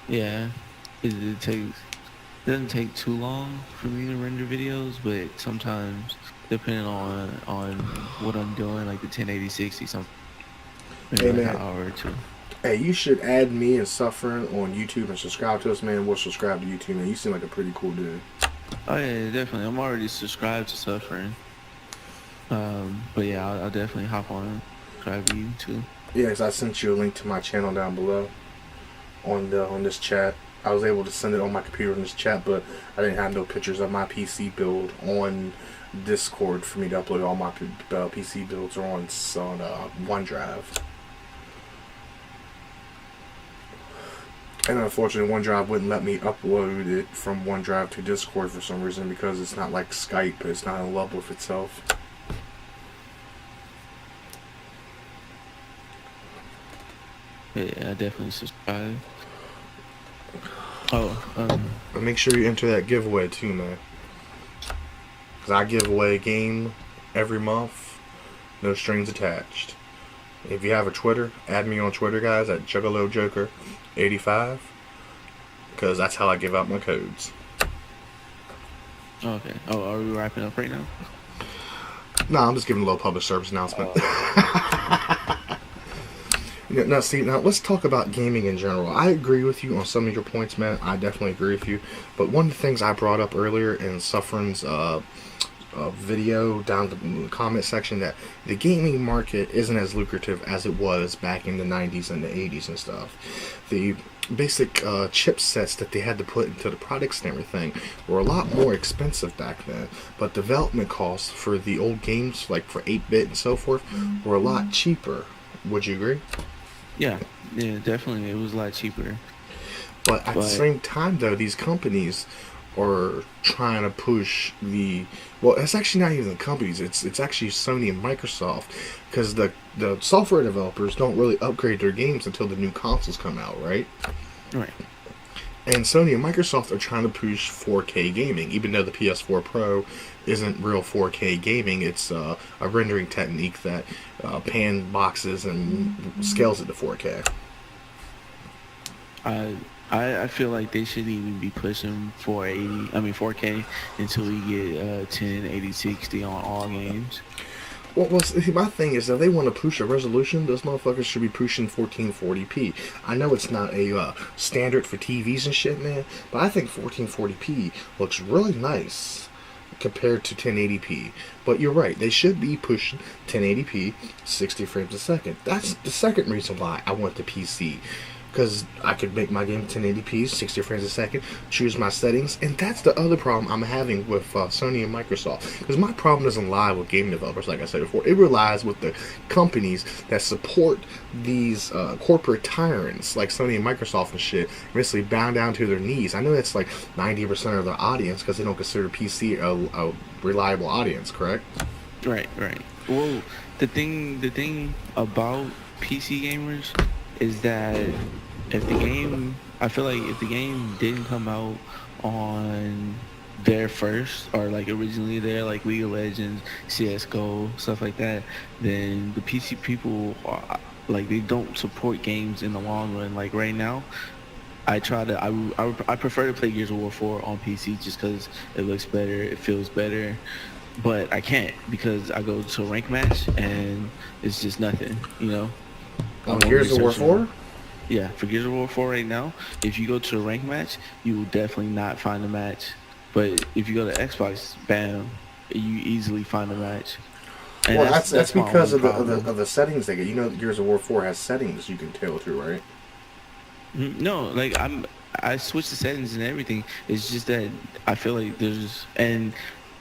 S3: Yeah, it doesn't take too long for me to render videos, but sometimes, depending on what I'm doing, like the 1080 60 something.
S2: Hey,
S3: like
S2: man.
S3: An hour or two.
S2: Hey, you should add me and Suffering on YouTube and subscribe to us, man. We'll subscribe to you too, man. You seem like a pretty cool dude.
S3: Oh yeah, definitely. I'm already subscribed to Suffering. But yeah, I'll definitely hop on and subscribe to you too.
S2: Yeah, 'cause I sent you a link to my channel down below on this chat. I was able to send it on my computer in this chat, but I didn't have no pictures of my PC build on Discord for me to upload. All my PC builds are on OneDrive. And unfortunately, OneDrive wouldn't let me upload it from OneDrive to Discord for some reason, because it's not like Skype. It's not in love with itself.
S3: Yeah, I definitely subscribe. Oh,
S2: But make sure you enter that giveaway too, man. Because I give away a game every month, no strings attached. If you have a Twitter, add me on Twitter, guys, at JuggaloJoker85, because that's how I give out my codes.
S3: okay. Oh, are we wrapping up right now?
S2: No, I'm just giving a little public service announcement. Yeah, now, see, now let's talk about gaming in general. I agree with you on some of your points, man. I definitely agree with you. But one of the things I brought up earlier in Sufferin's video down in the comment section, that the gaming market isn't as lucrative as it was back in the 90s and the 80s and stuff. The basic chipsets that they had to put into the products and everything were a lot more expensive back then, but development costs for the old games, like for 8-bit and so forth, were a lot cheaper. Would you agree?
S3: Yeah, definitely. It was a lot cheaper.
S2: But at the same time, though, these companies are trying to push well, it's actually not even the companies, it's actually Sony and Microsoft, because the software developers don't really upgrade their games until the new consoles come out, right?
S3: Right.
S2: And Sony and Microsoft are trying to push 4K gaming, even though the PS4 Pro isn't real 4K gaming. It's a rendering technique that pan boxes and scales it to 4K.
S3: I feel like they shouldn't even be pushing 4K until we get 1080 60 on all games.
S2: Well, see, my thing is, if they want to push a resolution, those motherfuckers should be pushing 1440p. I know it's not a standard for TVs and shit, man, but I think 1440p looks really nice compared to 1080p. But you're right, they should be pushing 1080p, 60 frames a second. That's the second reason why I want the PC. Because I could make my game 1080p, 60 frames a second, choose my settings, and that's the other problem I'm having with Sony and Microsoft. Because my problem doesn't lie with game developers, like I said before. It relies with the companies that support these corporate tyrants, like Sony and Microsoft and shit, basically bound down to their knees. I know that's like 90% of their audience, because they don't consider PC a reliable audience, correct?
S3: Right. Well, the thing about PC gamers is that I feel like if the game didn't come out on their first, or like originally there, like League of Legends, CS:GO, stuff like that, then the PC people are, like, they don't support games in the long run. Like right now, I prefer to play Gears of War 4 on PC just because it looks better, it feels better, but I can't because I go to a rank match and it's just nothing, you know.
S2: On Gears of War 4?
S3: Yeah, for Gears of War 4 right now, if you go to a rank match, you will definitely not find a match. But if you go to Xbox, bam, you easily find a match. And
S2: well, that's because of the settings they get. You know, Gears of War 4 has settings you can tailor to, right?
S3: No, like I switched the settings and everything. It's just that I feel like and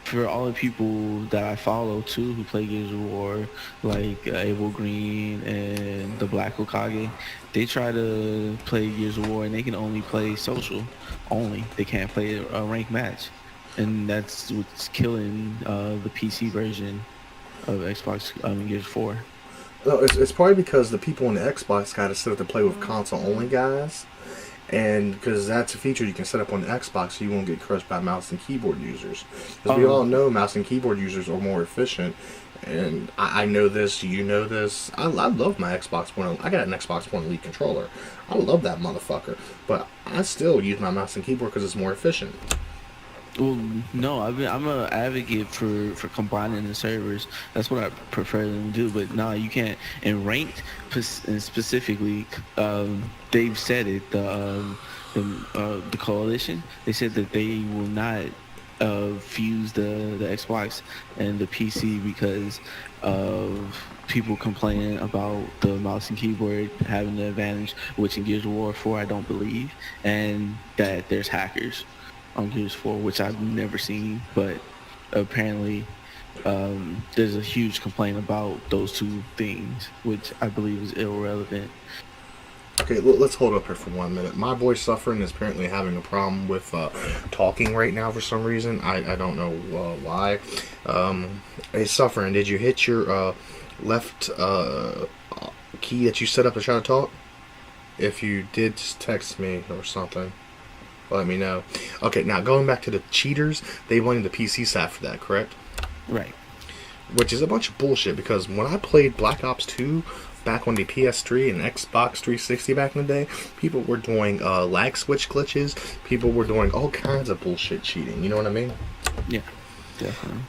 S3: for all the people that I follow too who play Gears of War, like Abel Green and the Black Okage, they try to play Gears of War and they can only play social only. They can't play a ranked match, and that's what's killing the PC version of Xbox. Gears 4.
S2: No, it's probably because the people on the Xbox got to sit up to play with console only guys. And because that's a feature you can set up on the Xbox so you won't get crushed by mouse and keyboard users. Because we all know mouse and keyboard users are more efficient. And I know this, you know this. I love my Xbox One. I got an Xbox One Elite controller. I love that motherfucker. But I still use my mouse and keyboard because it's more efficient.
S3: Well, no, I'm an advocate for combining the servers. That's what I prefer them to do. But no, you can't. In ranked, and specifically, they've said it. The coalition, they said that they will not fuse the Xbox and the PC because of people complaining about the mouse and keyboard having the advantage, which in Gears of War 4 I don't believe, and that there's hackers on Gears 4, which I've never seen, but apparently there's a huge complaint about those two things, which I believe is irrelevant.
S2: Okay, let's hold up here for 1 minute. My boy Suffering is apparently having a problem with talking right now for some reason. I don't know why. Hey, Suffering, did you hit your left key that you set up to try to talk? If you did, just text me or something. Let me know. Okay, now going back to the cheaters, they blamed the PC side for that, correct?
S3: Right.
S2: Which is a bunch of bullshit, because when I played Black Ops 2 back on the PS3 and Xbox 360 back in the day, people were doing lag switch glitches, people were doing all kinds of bullshit cheating, you know what I mean?
S3: Yeah, definitely.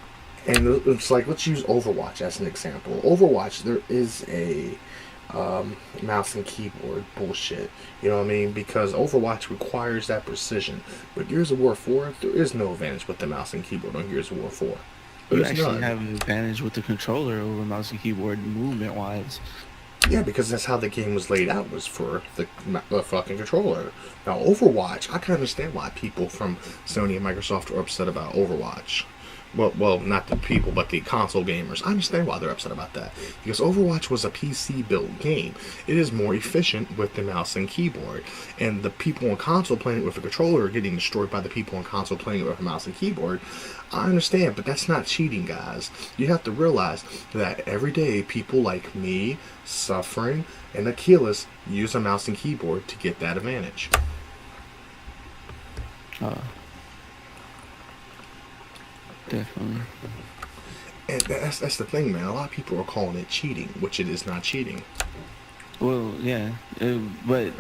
S2: And it's like, let's use Overwatch as an example. Overwatch, there is a mouse and keyboard bullshit. You know what I mean? Because Overwatch requires that precision. But Gears of War 4, there is no advantage with the mouse and keyboard on Gears of War 4.
S3: You
S2: There's
S3: actually
S2: none.
S3: have an advantage with the controller over mouse and keyboard movement-wise.
S2: Yeah, because that's how the game was laid out, was for the fucking controller. Now, Overwatch, I can understand why people from Sony and Microsoft are upset about Overwatch. Well, not the people, but the console gamers. I understand why they're upset about that. Because Overwatch was a PC-built game. It is more efficient with the mouse and keyboard. And the people on console playing it with a controller are getting destroyed by the people on console playing it with a mouse and keyboard. I understand, but that's not cheating, guys. You have to realize that every day people like me, Suffering, and Akeyles use a mouse and keyboard to get that advantage.
S3: Definitely.
S2: And that's the thing, man. A lot of people are calling it cheating, which it is not cheating.
S3: Well, yeah, but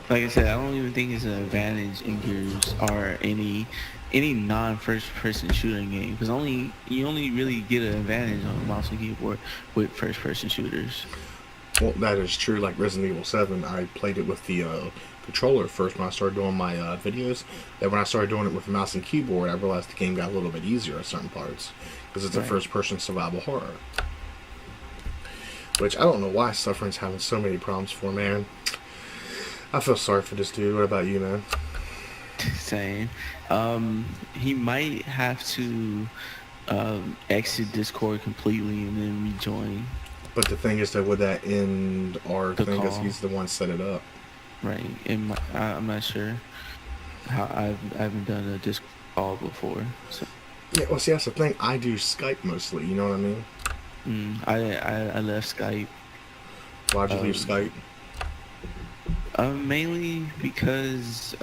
S3: like I said, I don't even think it's an advantage in Gears or any non-first-person shooting game, because you only really get an advantage on mouse and keyboard with first-person shooters.
S2: Well, that is true. Like Resident Evil 7, I played it with the controller first when I started doing my videos. Then when I started doing it with the mouse and keyboard, I realized the game got a little bit easier at certain parts, because it's a first-person survival horror. Which I don't know why Suffering's having so many problems for, man. I feel sorry for this dude. What about you, man?
S3: Same. He might have to exit Discord completely and then rejoin.
S2: But the thing is that would that end our
S3: The
S2: thing, because
S3: call.
S2: he's the one set it up.
S3: Right. I'm not sure how I haven't done a Discord call before. So.
S2: Yeah, well, see, that's the thing. I do Skype mostly, you know what I mean?
S3: I left Skype.
S2: Why'd you leave Skype?
S3: Mainly because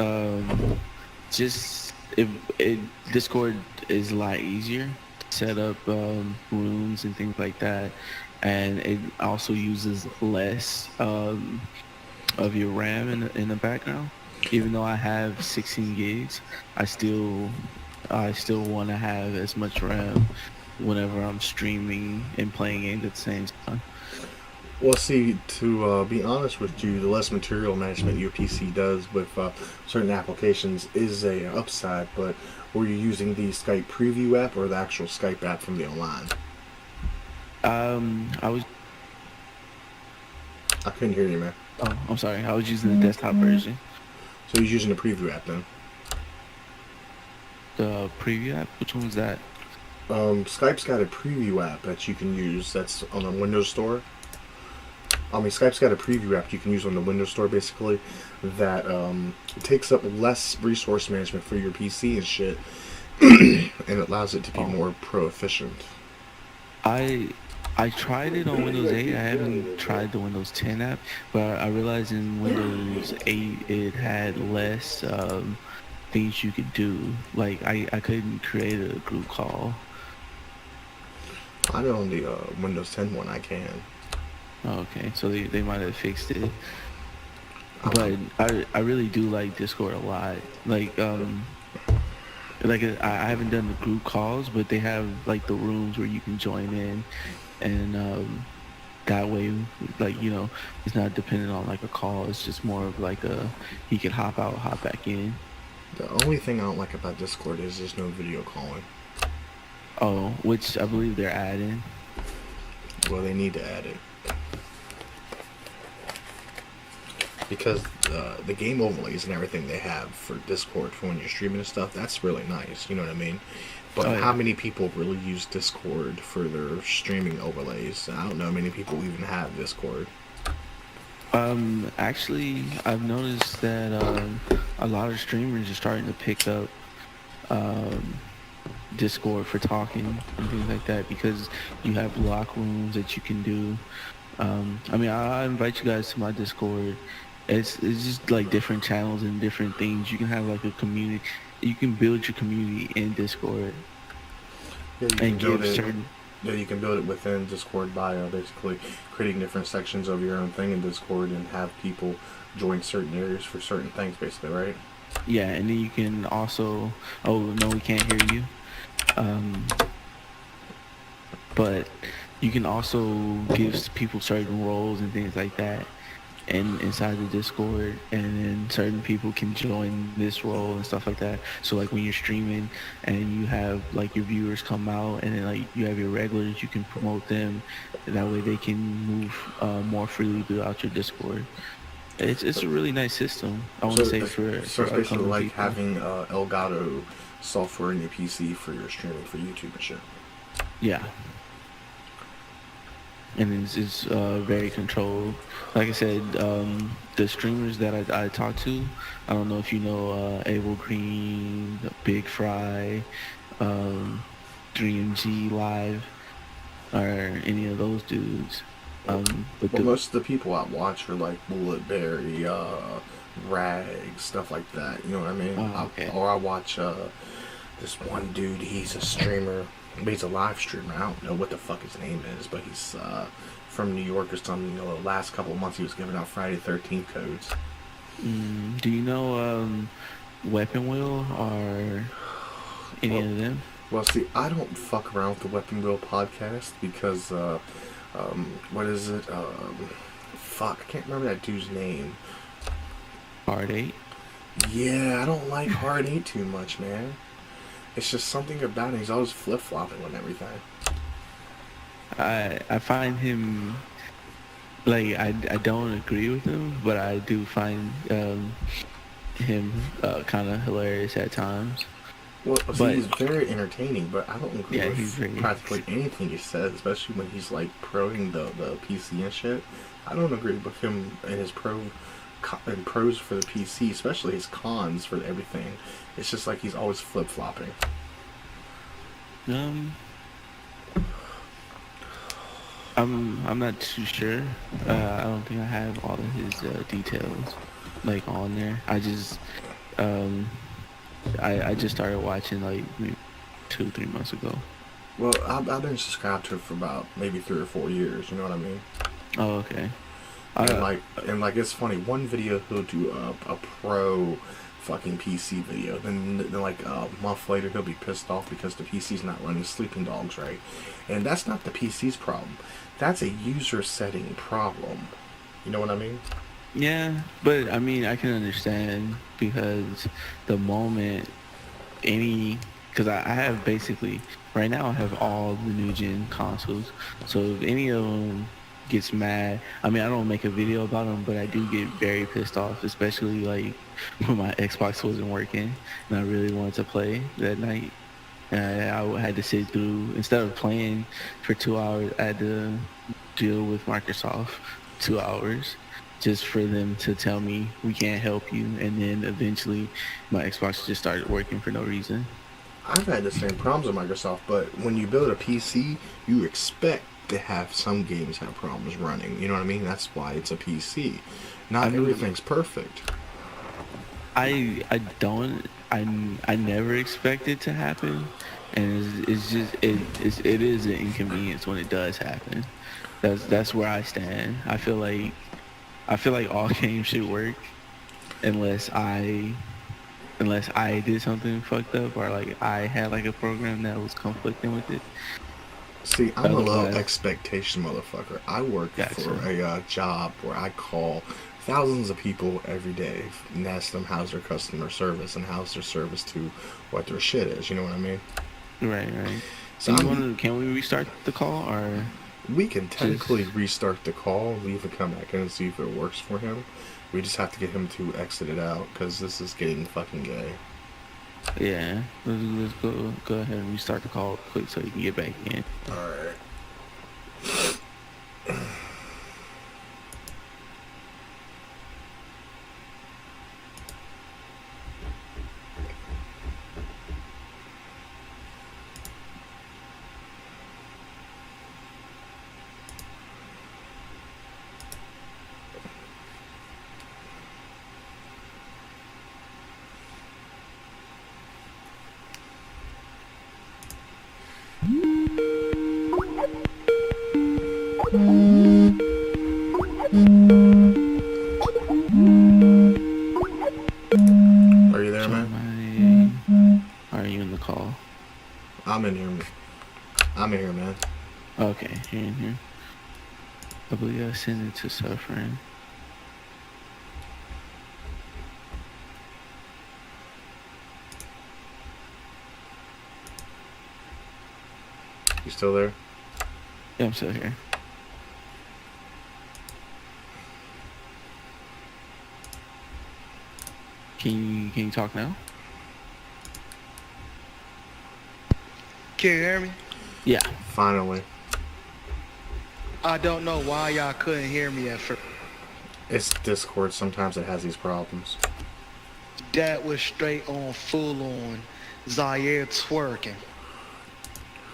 S3: Discord is a lot easier to set up rooms and things like that, and it also uses less of your RAM in the background. Even though I have 16 gigs, I still want to have as much RAM whenever I'm streaming and playing games at the same time.
S2: Well, see, to be honest with you, the less material management your PC does with certain applications is a upside, but were you using the Skype preview app or the actual Skype app from the online?
S3: I
S2: couldn't hear you, man.
S3: Oh, I'm sorry. I was using the desktop version.
S2: So you're using the preview app then?
S3: The preview app? Which one was that?
S2: Skype's got a preview app that you can use that's on the Windows Store. Skype's got a preview app you can use on the Windows Store, basically, that takes up less resource management for your PC and shit, and it allows it to be more pro-efficient.
S3: I tried it on Windows 8. I haven't tried the Windows 10 app, but I realized in Windows 8 it had less things you could do. Like, I couldn't create a group call.
S2: I know on the Windows 10 one I can.
S3: Oh, okay, so they might have fixed it. But I really do like Discord a lot. Like I haven't done the group calls, but they have like the rooms where you can join in, and that way, like, you know, it's not dependent on like a call. It's just more of like he can hop out, hop back in.
S2: The only thing I don't like about Discord is there's no video calling.
S3: Oh, which I believe they're adding.
S2: Well, they need to add it. Because the game overlays and everything they have for Discord for when you're streaming and stuff, that's really nice, you know what I mean? But how many people really use Discord for their streaming overlays? I don't know many people even have Discord.
S3: Actually, I've noticed that a lot of streamers are starting to pick up Discord for talking and things like that, because you have lock rooms that you can do. I invite you guys to my Discord. It's just like different channels and different things. You can have like a community. You can build your community in Discord.
S2: Yeah, you can build it within Discord by basically creating different sections of your own thing in Discord and have people join certain areas for certain things, basically, right?
S3: Yeah, and then you can also... Oh, no, we can't hear you. But You can also give people certain roles and things like that, and inside the Discord, and then certain people can join this role and stuff like that. So like when you're streaming and you have like your viewers come out, and then like you have your regulars, you can promote them, and that way they can move more freely throughout your Discord. It's a really nice system. I want to say for
S2: it's basically
S3: upcoming
S2: like
S3: people.
S2: having Elgato software in your PC for your streaming for YouTube and shit.
S3: Yeah. And it's very controlled. Like I said, the streamers that I talk to, I don't know if you know Abel Green, Big Fry, 3MG Live, or any of those dudes. But
S2: Most of the people I watch are like Bulletberry, Rag, stuff like that. You know what I mean?
S3: Oh, okay.
S2: Or I watch this one dude. He's a streamer. He's a live streamer. I don't know what the fuck his name is, but he's from New York or something. You know, the last couple of months he was giving out Friday 13th codes.
S3: Do you know Weapon Wheel or any of them?
S2: Well, see, I don't fuck around with the Weapon Wheel podcast because, what is it? Fuck, I can't remember that dude's name.
S3: Hard 8?
S2: Yeah, I don't like Hard 8 too much, man. It's just something about him. He's always flip-flopping on everything.
S3: I find him, like, I don't agree with him, but I do find him kind of hilarious at times.
S2: Well, see, he's very entertaining, but I don't agree
S3: he's
S2: with
S3: very
S2: practically anything he says, especially when he's, like, proing the PC and shit. I don't agree with him and his pros for the PC, especially his cons for everything. It's just like he's always flip-flopping.
S3: I'm not too sure. I don't think I have all of his details like on there. I just I just started watching like maybe 2-3 months ago.
S2: Well, I've been subscribed to it for about maybe 3 or 4 years. You know what I mean?
S3: Oh, okay.
S2: And like it's funny. One video he'll do a pro fucking PC video. Then like a month later he'll be pissed off because the PC's not running Sleeping Dogs right. And that's not the PC's problem. That's a user setting problem. You know what I mean?
S3: Yeah, but I mean I can understand because the moment because I have basically right now I have all the new gen consoles. So if any of them gets mad, I mean I don't make a video about them, but I do get very pissed off, especially like when my Xbox wasn't working and I really wanted to play that night. I had to sit through, instead of playing for 2 hours, I had to deal with Microsoft 2 hours just for them to tell me we can't help you, and then eventually my Xbox just started working for no reason.
S2: I've had the same problems with Microsoft, but when you build a PC, you expect to have some games have problems running. You know what I mean? That's why it's a PC. Not everything's perfect.
S3: I never expect it to happen, and it's just it is an inconvenience when it does happen. That's where I stand. I feel like all games should work unless I did something fucked up, or like I had like a program that was conflicting with it.
S2: See, I'm a low expectation motherfucker. I work for a job where I call thousands of people every day and ask them how's their customer service and how's their service to what their shit is. You know what I mean?
S3: Right. So can we restart the call, or
S2: we can technically restart the call, leave and come back in and see if it works for him. We just have to get him to exit it out because this is getting fucking gay.
S3: Yeah, let's go ahead and restart the call quick so you can get back in.
S2: Alright. Are you there, man?
S3: Are you in the call?
S2: I'm in here, man.
S3: Okay, here probably send it to suffering.
S2: You still there?
S3: Yeah, I'm still here. Can you talk now?
S1: Can you hear me?
S3: Yeah.
S2: Finally.
S1: I don't know why y'all couldn't hear me at first.
S2: It's Discord. Sometimes it has these problems.
S1: That was straight on, full on Zaire twerking.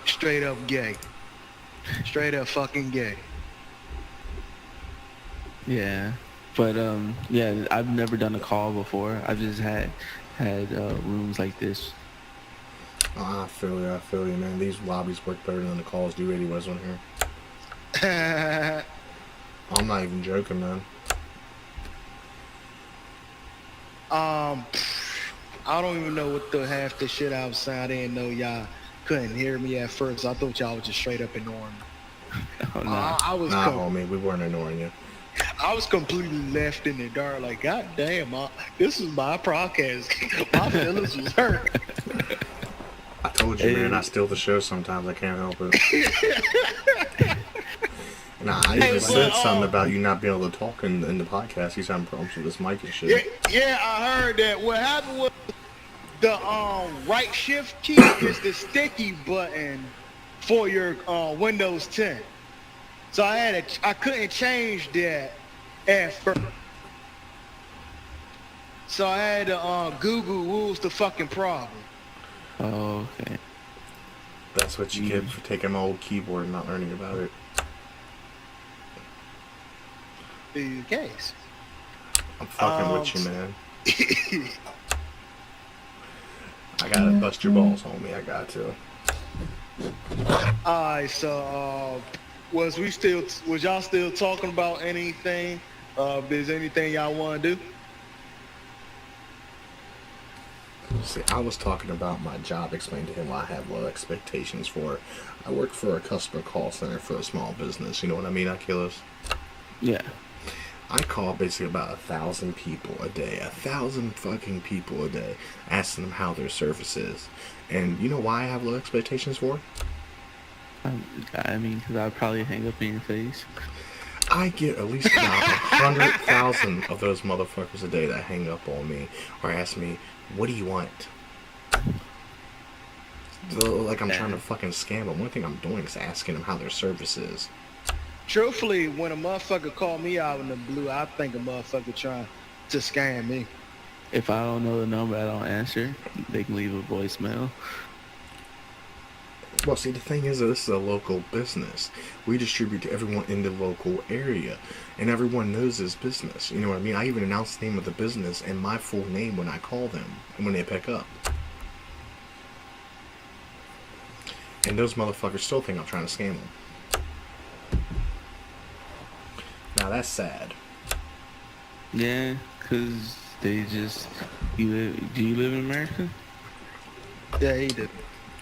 S1: Straight up gay. Straight up fucking gay.
S3: Yeah. But yeah, I've never done a call before. I've just had rooms like this.
S2: Oh, I feel you, man. These lobbies work better than the calls do anyways on here. I'm not even joking, man.
S1: I don't even know what the half the shit I was saying. I didn't know y'all couldn't hear me at first. I thought y'all was just straight up ignoring me.
S3: Oh, no.
S1: I was
S2: homie, we weren't ignoring you.
S1: I was completely left in the dark. Like, god damn, this is my podcast. My feelings was hurt.
S2: I told you, man, I steal the show sometimes. I can't help it. Nah, I even said something about you not being able to talk in the podcast. You sound problems with this mic and shit.
S1: Yeah, I heard that. What happened was the right shift key is the sticky button for your Windows 10. So I couldn't change that at first. So I had to Google what was the fucking problem.
S3: Oh, okay.
S2: That's what you get for taking my old keyboard and not learning about it.
S1: The case.
S2: I'm fucking with you, man. I gotta bust your balls, homie. I got to.
S1: Alright, so was y'all still talking about anything? If there's anything y'all want to do?
S2: See, I was talking about my job, explained to him what I have low expectations for. I work for a customer call center for a small business. You know what I mean, Akeyles?
S3: Yeah.
S2: I call basically about 1,000 people a day. 1,000 fucking people a day, asking them how their service is. And you know why I have low expectations for?
S3: I mean, because I'd probably hang up in your face.
S2: I get at least about 100,000 of those motherfuckers a day that hang up on me or ask me, what do you want? Like I'm trying to fucking scam them. One thing I'm doing is asking them how their service is.
S1: Truthfully, when a motherfucker call me out in the blue, I think a motherfucker trying to scam me.
S3: If I don't know the number, I don't answer. They can leave a voicemail.
S2: Well, see, the thing is, this is a local business. We distribute to everyone in the local area, and everyone knows this business. You know what I mean? I even announce the name of the business and my full name when I call them and when they pick up. And those motherfuckers still think I'm trying to scam them. Now, that's sad.
S3: Yeah, because they just... Do you live in America?
S1: Yeah, he did.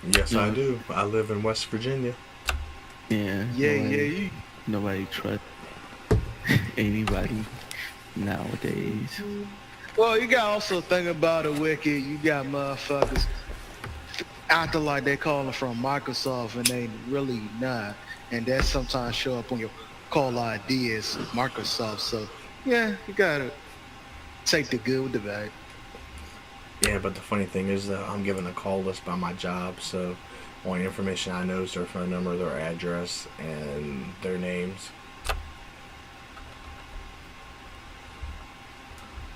S2: Yes, I do. I live in West Virginia.
S3: Yeah. Nobody trusts anybody nowadays.
S1: Well, you got also think about it, Wicked. You got motherfuckers acting like they calling from Microsoft and they really not. And that sometimes show up on your call ID as Microsoft. So, yeah, you gotta take the good with the bad.
S2: Yeah, but the funny thing is that I'm given a call list by my job, so only information I know is their phone number, their address, and their names.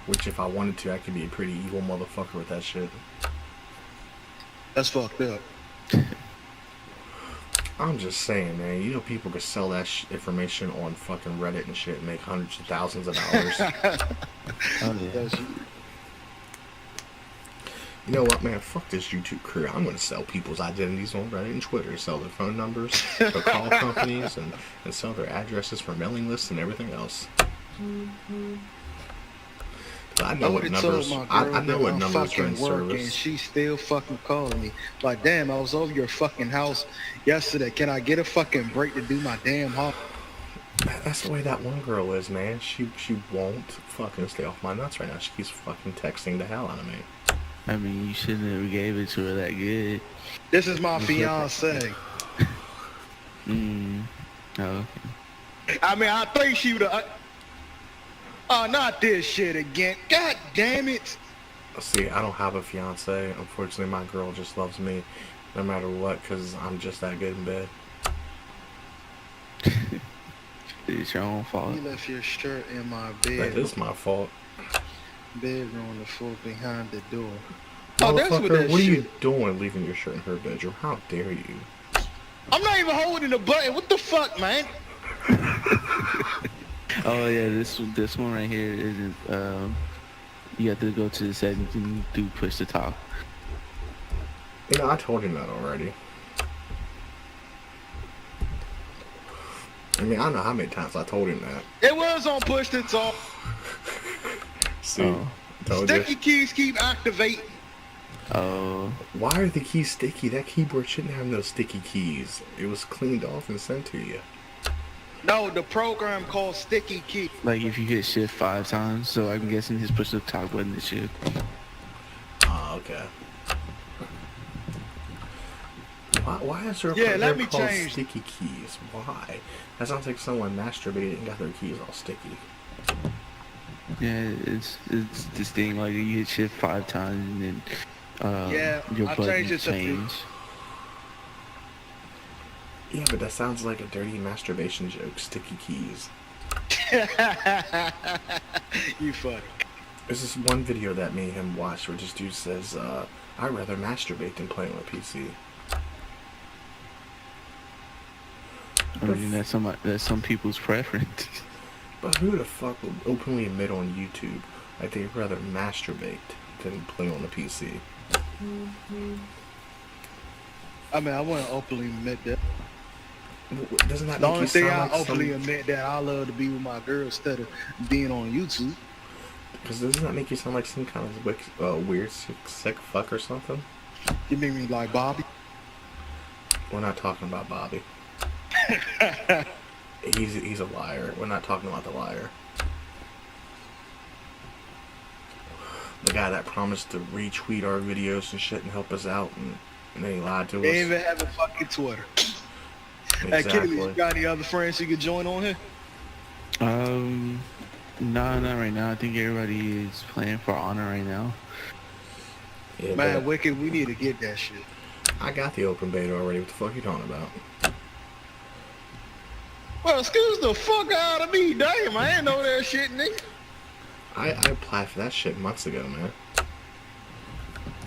S2: Which, if I wanted to, I could be a pretty evil motherfucker with that shit.
S1: That's fucked up.
S2: I'm just saying, man. You know, people could sell that information on fucking Reddit and shit and make hundreds of thousands of dollars.
S3: Oh, yeah.
S2: You know what, man? Fuck this YouTube career. I'm gonna sell people's identities on Reddit and Twitter, sell their phone numbers to call companies, and sell their addresses for mailing lists and everything else. I know what numbers. I know what numbers are in service.
S1: And she still fucking calling me. Like, damn, I was over your fucking house yesterday. Can I get a fucking break to do my damn house?
S2: That's the way that one girl is, man. She won't fucking stay off my nuts right now. She keeps fucking texting the hell out of me.
S3: I mean, you shouldn't have gave it to her that good.
S1: This is my fiance.
S3: Oh.
S1: I mean, I think she would have. Oh, not this shit again. God damn it.
S2: See, I don't have a fiance. Unfortunately, my girl just loves me no matter what, because I'm just that good in bed.
S3: It's your own fault.
S1: You left your shirt in my bed.
S2: That is my fault.
S1: Bedroom, the floor behind the door. Oh, that's what
S2: Motherfucker,
S1: that
S2: what are
S1: shit.
S2: you doing leaving your shirt in her bedroom? How dare you?
S1: I'm not even holding the button. What the fuck, man?
S3: Oh yeah, this one right here isn't. You have to go to the settings and do push to talk.
S2: You know, I told him that already. I mean, I don't know how many times I told him that.
S1: It was on push to talk.
S2: See,
S3: Oh.
S2: told
S1: Sticky
S2: you.
S1: keys keep activating.
S3: Oh.
S2: Why are the keys sticky? That keyboard shouldn't have no sticky keys. It was cleaned off and sent to you.
S1: No, the program called sticky key.
S3: Like if you hit shift 5 times, so I'm guessing his push to talk button is shift.
S2: Oh, okay. Why is there a
S1: Yeah, let
S2: program
S1: me
S2: called
S1: change.
S2: sticky keys? Why? That sounds like someone masturbated and got their keys all sticky.
S3: Yeah, it's this thing like you hit shift 5 times and then
S1: Yeah,
S3: your
S1: I
S3: button
S1: changed it to
S3: change.
S2: Yeah, but that sounds like a dirty masturbation joke. Sticky keys.
S1: You funny.
S2: There's this one video that me and him watched where this dude says, I'd rather masturbate than play on a PC.
S3: I mean, that's some people's preference.
S2: But who the fuck would openly admit on YouTube like they'd rather masturbate than play on a PC?
S1: I mean, I wouldn't openly admit that.
S2: Doesn't that
S1: The
S2: make
S1: only
S2: you
S1: thing I
S2: sound like
S1: openly
S2: some...
S1: admit that I love to be with my girl instead of being on YouTube.
S2: Because doesn't that make you sound like some kind of weird sick fuck or something?
S1: You mean me like Bobby?
S2: We're not talking about Bobby. He's a liar. We're not talking about the liar. The guy that promised to retweet our videos and shit and help us out, and then he lied to us.
S1: They even have a fucking Twitter. Hey, Kitty, you got any other friends you could join on here?
S3: Nah, not right now. I think everybody is playing for honor right now.
S2: Yeah,
S1: Man,
S2: but
S1: Wicked, we need to get that shit.
S2: I got the open beta already. What the fuck are you talking about?
S1: Well, excuse the fuck out of me. Damn, I ain't know that shit, nigga.
S2: I applied for that shit months ago, man.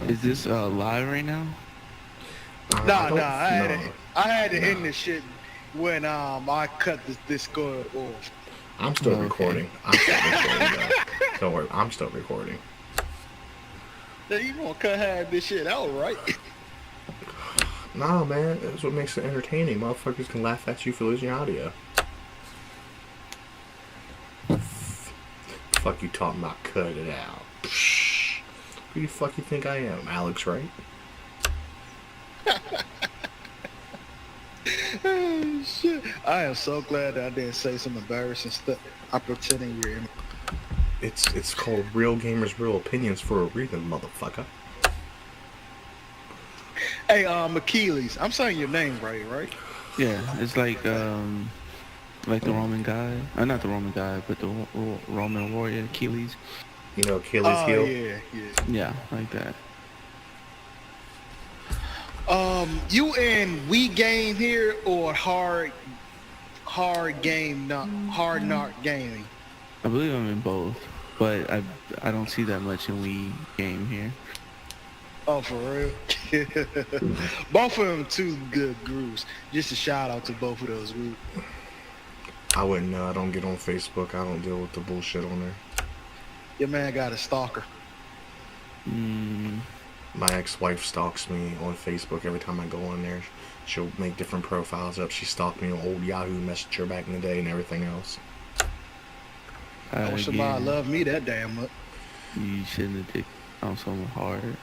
S3: Is this live right now?
S1: I had to end this shit when I cut this Discord off.
S2: I'm still
S3: Okay.
S2: recording. I'm still recording, though. Don't worry, I'm still recording.
S1: Now you gonna cut half this shit out, right?
S2: Nah, man, that's what makes it entertaining. Motherfuckers can laugh at you for losing your audio. Fuck you talking about cut it out. Psh. Who the fuck you think I am? Alex, right?
S1: Oh, shit. I am so glad that I didn't say some embarrassing stuff. I'm pretending you're in.
S2: It's called Real Gamers, Real Opinions for a reason, motherfucker.
S1: Hey, Akeyles, I'm saying your name right?
S3: Yeah, it's like the Roman guy. Not the Roman guy, but the Roman warrior Akeyles.
S2: You know, Achilles heel.
S1: Yeah.
S3: Yeah, like that.
S1: You in We Game here or hard knock gaming?
S3: I believe I'm in both, but I don't see that much in Wii game here.
S1: Oh, for real? Both of them two good groups. Just a shout out to both of those groups.
S2: I wouldn't know. I don't get on Facebook. I don't deal with the bullshit on there.
S1: Your man got a stalker.
S2: My ex-wife stalks me on Facebook every time I go on there. She'll make different profiles up. She stalked me on old Yahoo Messenger back in the day and everything else.
S1: I wish somebody loved me that damn much.
S3: You shouldn't have taken on someone hard.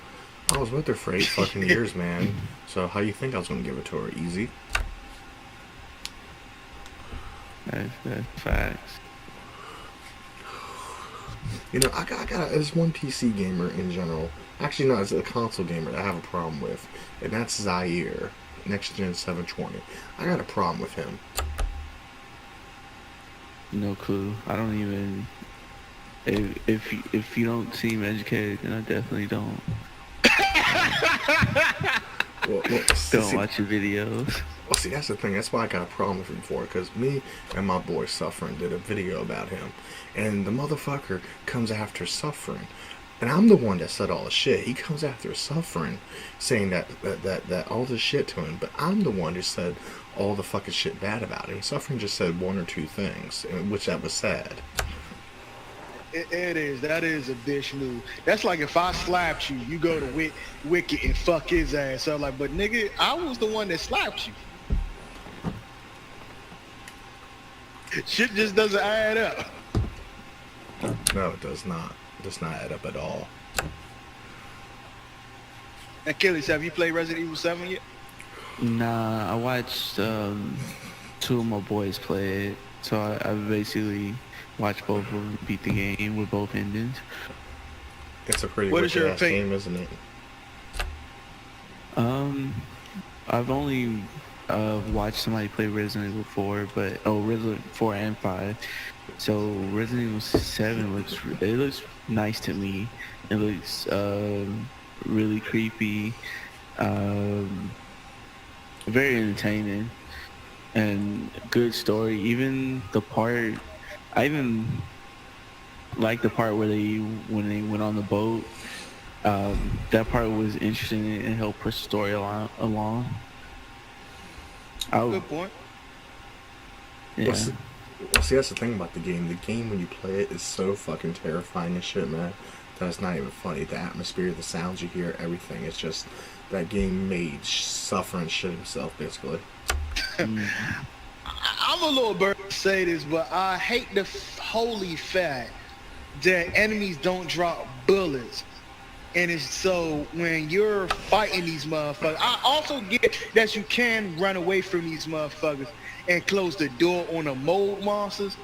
S2: I was with her for 8 fucking years, man. So how you think I was gonna give it to her? Easy.
S3: That's facts.
S2: You know, I got there's one PC gamer in general. Actually, no, it's a console gamer that I have a problem with, and that's Zaire, Next Gen 720. I got a problem with him.
S3: No clue. I don't even. If you don't seem educated, then I definitely don't. Don't watch your videos.
S2: Well, see, that's the thing. That's why I got a problem with him for. Because me and my boy Suffering did a video about him. And the motherfucker comes after Suffering. And I'm the one that said all the shit. He comes after Suffering, saying that all this shit to him. But I'm the one who said all the fucking shit bad about him. Suffering just said one or two things, which that was sad.
S1: It is. That is a bitch move. That's like if I slapped you, you go to Wicked and fuck his ass. So I'm like, but nigga, I was the one that slapped you. Shit just doesn't add up.
S2: No, it does not. It does not add up at all.
S1: Akeyles, have you played Resident Evil 7 yet?
S3: Nah, I watched 2 of my boys play it. So I basically watched both of them beat the game with both endings.
S2: It's a pretty wicked-ass game, isn't it?
S3: I've only watched somebody play Resident Evil 4, but Resident 4 and 5. So Resident Evil 7 looks nice to me. It looks really creepy, very entertaining, and good story. Even the part, I even like the part where when they went on the boat. That part was interesting and helped push the story along.
S1: Good point.
S3: Yeah.
S2: Well, see, that's the thing about the game. The game, when you play it, is so fucking terrifying and shit, man. That's not even funny. The atmosphere, the sounds you hear, everything. It's just, that game made Suffering shit himself, basically.
S1: I'm a little bird to say this, but I hate the holy fact that enemies don't drop bullets. And it's so when you're fighting these motherfuckers, I also get that you can run away from these motherfuckers and close the door on the mold monsters,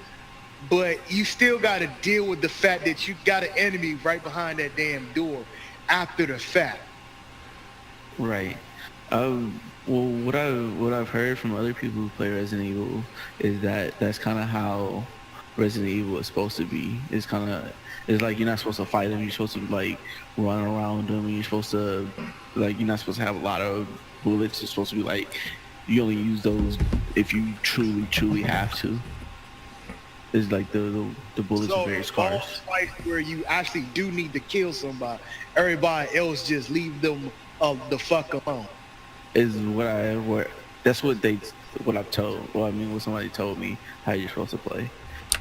S1: but you still got to deal with the fact that you got an enemy right behind that damn door after the fact.
S3: Right. Well, what I've heard from other people who play Resident Evil is that that's kind of how Resident Evil is supposed to be. It's like you're not supposed to fight them. You're supposed to like run around them. And you're supposed to you're not supposed to have a lot of bullets. You're supposed to be like, you only use those if you truly have to. It's like the bullets are very scarce.
S1: Fights where you actually do need to kill somebody. Everybody else just leave them the fuck alone.
S3: Is what I've told. Well, I mean, what somebody told me how you're supposed to play.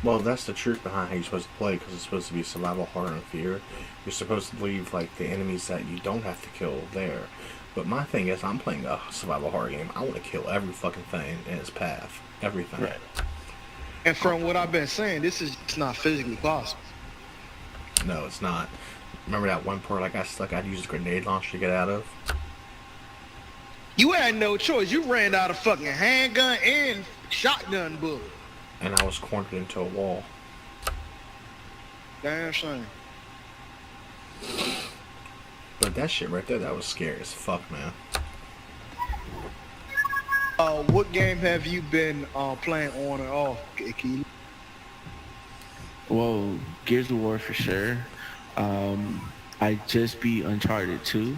S2: Well, that's the truth behind how you're supposed to play, because it's supposed to be survival, horror, and fear. You're supposed to leave like the enemies that you don't have to kill there. But my thing is, I'm playing a survival horror game. I want to kill every fucking thing in its path. Everything.
S3: Right.
S1: And from what I've been saying, this is just not physically possible.
S2: No, it's not. Remember that one part I got stuck? I'd use a grenade launcher to get out of?
S1: You had no choice. You ran out of fucking handgun and shotgun bullet.
S2: And I was cornered into a wall.
S1: Damn shame.
S2: But that shit right there, that was scary as fuck, man.
S1: What game have you been playing on and off, Akeyles?
S3: Well, Gears of War for sure. I just beat Uncharted 2.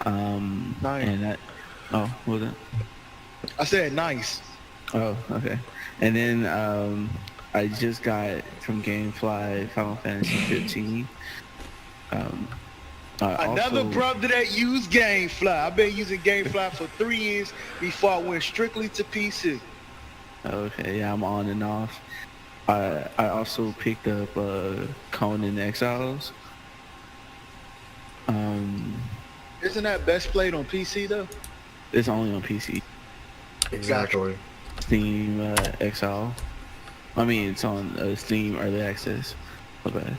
S1: Nice.
S3: And that. Oh, what was that?
S1: I said nice.
S3: Oh, okay. And then I just got from GameFly Final Fantasy 15.
S1: Another brother that used GameFly. I've been using GameFly for 3 years before I went strictly to PC.
S3: Okay, yeah, I'm on and off. I also picked up Conan Exiles.
S1: Isn't that best played on PC though?
S3: It's only on PC.
S2: Exactly.
S3: Steam Exile. I mean, it's on Steam Early Access. Okay.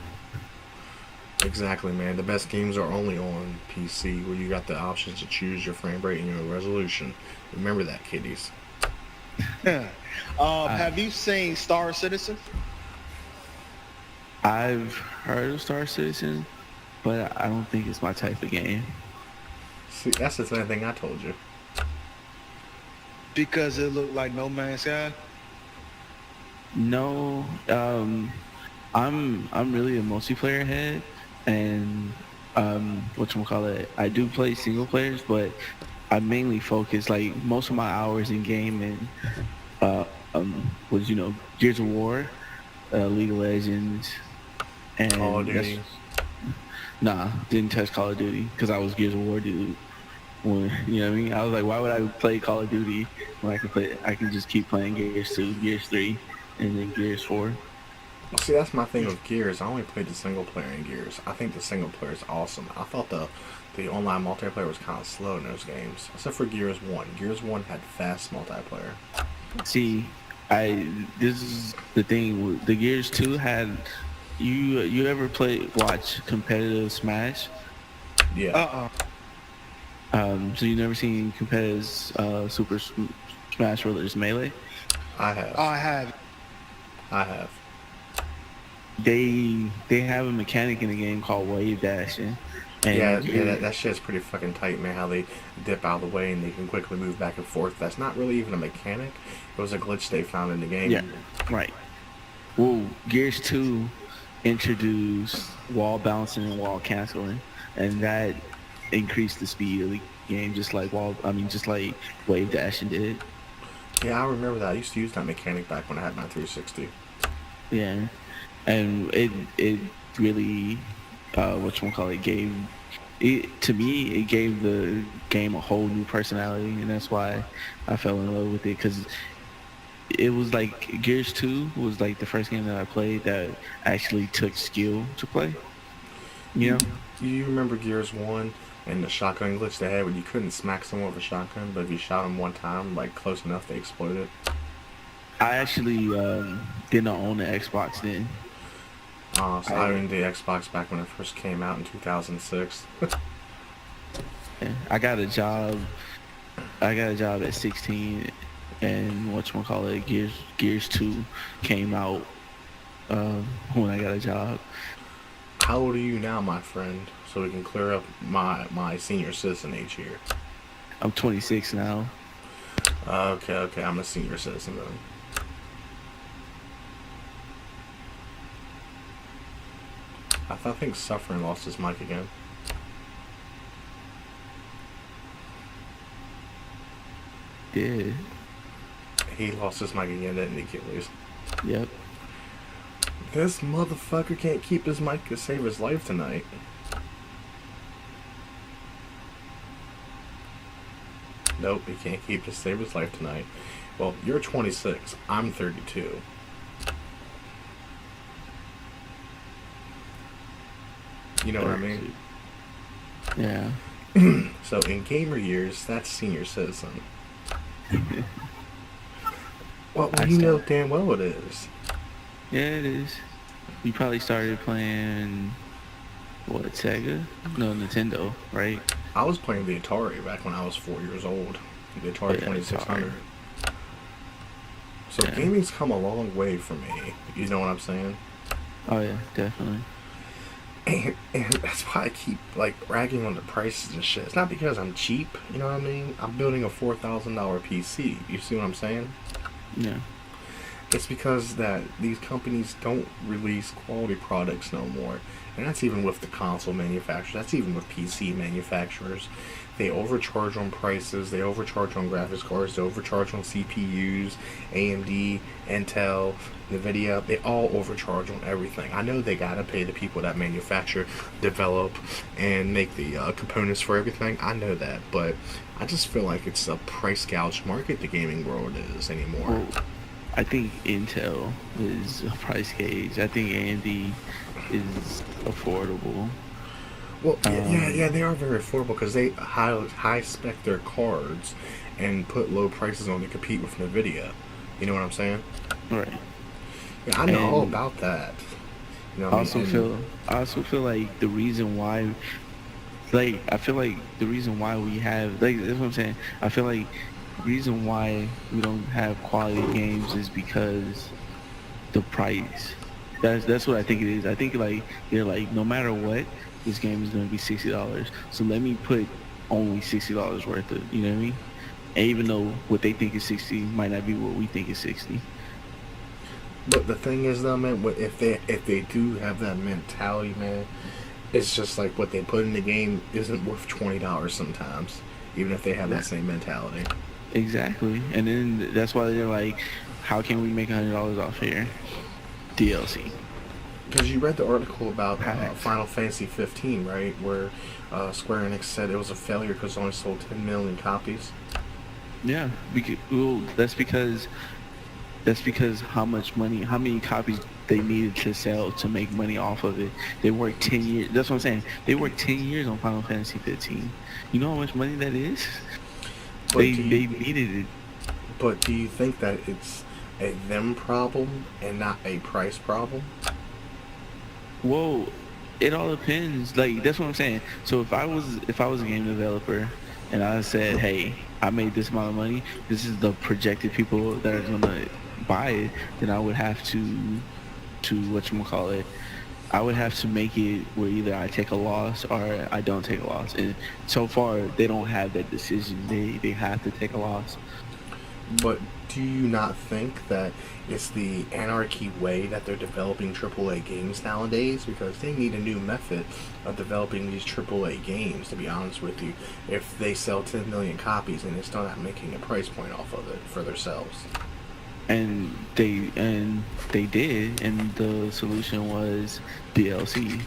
S2: Exactly, man. The best games are only on PC, where you got the options to choose your frame rate and your resolution. Remember that, kiddies.
S1: Have you seen Star Citizen?
S3: I've heard of Star Citizen, but I don't think it's my type of game.
S2: See, that's the same thing I told you.
S1: Because it looked like No Man's Sky?
S3: No, I'm really a multiplayer head, and whatchamacallit, I do play single players, but I mainly focus, like, most of my hours in gaming was, Gears of War, League of Legends, and
S2: Call of Duty.
S3: Nah, didn't touch Call of Duty because I was Gears of War dude. When, you know what I mean? I was like, why would I play Call of Duty when I can just keep playing Gears 2, Gears 3, and then Gears 4.
S2: Well, see, that's my thing with Gears. I only played the single player in Gears. I think the single player is awesome. I thought the online multiplayer was kind of slow in those games, except for Gears 1. Gears 1 had fast multiplayer.
S3: See, this is the thing. The Gears 2 had. You ever watch competitive Smash?
S2: Yeah.
S3: So you never seen competitive Super Smash Brothers Melee?
S2: I have.
S1: I have.
S3: They have a mechanic in the game called wave dashing. And
S2: that shit's pretty fucking tight, man. How they dip out of the way and they can quickly move back and forth. That's not really even a mechanic. It was a glitch they found in the game.
S3: Yeah, right. Well, Gears 2 introduced wall bouncing and wall canceling, and that increased the speed of the game, just like wave dashing did.
S2: Yeah, I remember that. I used to use that mechanic back when I had my 360.
S3: Yeah, and it really gave it to me. It gave the game a whole new personality, and that's why I fell in love with it, because it was like Gears 2 was like the first game that I played that actually took skill to play. You know?
S2: Do you remember Gears 1 and the shotgun glitch they had where you couldn't smack someone with a shotgun, but if you shot them one time, like close enough, they exploded?
S3: I actually didn't own the Xbox then.
S2: So I owned the Xbox back when it first came out in 2006.
S3: I got a job at 16, and Gears 2 came out when I got a job.
S2: How old are you now, my friend? So we can clear up my senior citizen age here.
S3: I'm 26 now.
S2: Okay, I'm a senior citizen then. I think Suffering lost his mic again.
S3: Yeah.
S2: He lost his mic again, didn't he, Akeyles?
S3: Yep.
S2: This motherfucker can't keep his mic to save his life tonight. Nope, he can't keep to save his life tonight. Well, you're 26. I'm 32. You know what I mean?
S3: Yeah.
S2: So in gamer years, that's senior citizen. Well, you know damn well it is.
S3: Yeah, it is. You probably started playing, what, Sega? No, Nintendo, right?
S2: I was playing the Atari back when I was 4 years old. The Atari 2600. So gaming's come a long way for me. You know what I'm saying?
S3: Oh yeah, definitely.
S2: And that's why I keep like ragging on the prices and shit. It's not because I'm cheap, you know what I mean? I'm building a $4,000 PC. You see what I'm saying?
S3: Yeah.
S2: It's because that these companies don't release quality products no more. And that's even with the console manufacturers. That's even with PC manufacturers. They overcharge on prices. They overcharge on graphics cards. They overcharge on CPUs, AMD, Intel, NVIDIA. They all overcharge on everything. I know they gotta pay the people that manufacture, develop, and make the components for everything. I know that, but I just feel like it's a price gouge market the gaming world is anymore.
S3: Well, I think Intel is a price gauge. I think AMD is affordable.
S2: Well, yeah, they are very affordable because they high spec their cards and put low prices on to compete with NVIDIA. You know what I'm saying?
S3: Right.
S2: Yeah, I know all about that. You know
S3: I also feel like the reason why, we have, like, that's what I'm saying. I feel like reason why we don't have quality games is because the price. That's what I think it is. I think like they're like, no matter what, this game is gonna be $60. So let me put only $60 worth of, you know what I mean? And even though what they think is 60 might not be what we think is 60.
S2: But the thing is, though, man, if they do have that mentality, man, it's just like what they put in the game isn't worth $20 sometimes, even if they have that same mentality.
S3: Exactly, and then that's why they're like, how can we make $100 off here? DLC.
S2: Because you read the article about
S3: Packs.
S2: Final Fantasy 15, right? Where Square Enix said it was a failure because it only sold 10 million copies.
S3: Yeah, that's because how many copies they needed to sell to make money off of it. They worked 10 years. That's what I'm saying. They worked 10 years on Final Fantasy 15. You know how much money that is? They needed it.
S2: But do you think that it's a them problem and not a price problem?
S3: Well, it all depends. Like, that's what I'm saying. So if I was a game developer and I said, hey, I made this amount of money, this is the projected people that are gonna buy it, then I would have to whatchamacallit, I would have to make it where either I take a loss or I don't take a loss. And so far they don't have that decision. They have to take a loss.
S2: But do you not think that it's the anarchy way that they're developing AAA games nowadays? Because they need a new method of developing these AAA games, to be honest with you, if they sell 10 million copies and they're still not making a price point off of it for themselves.
S3: And they did, and the solution was DLC.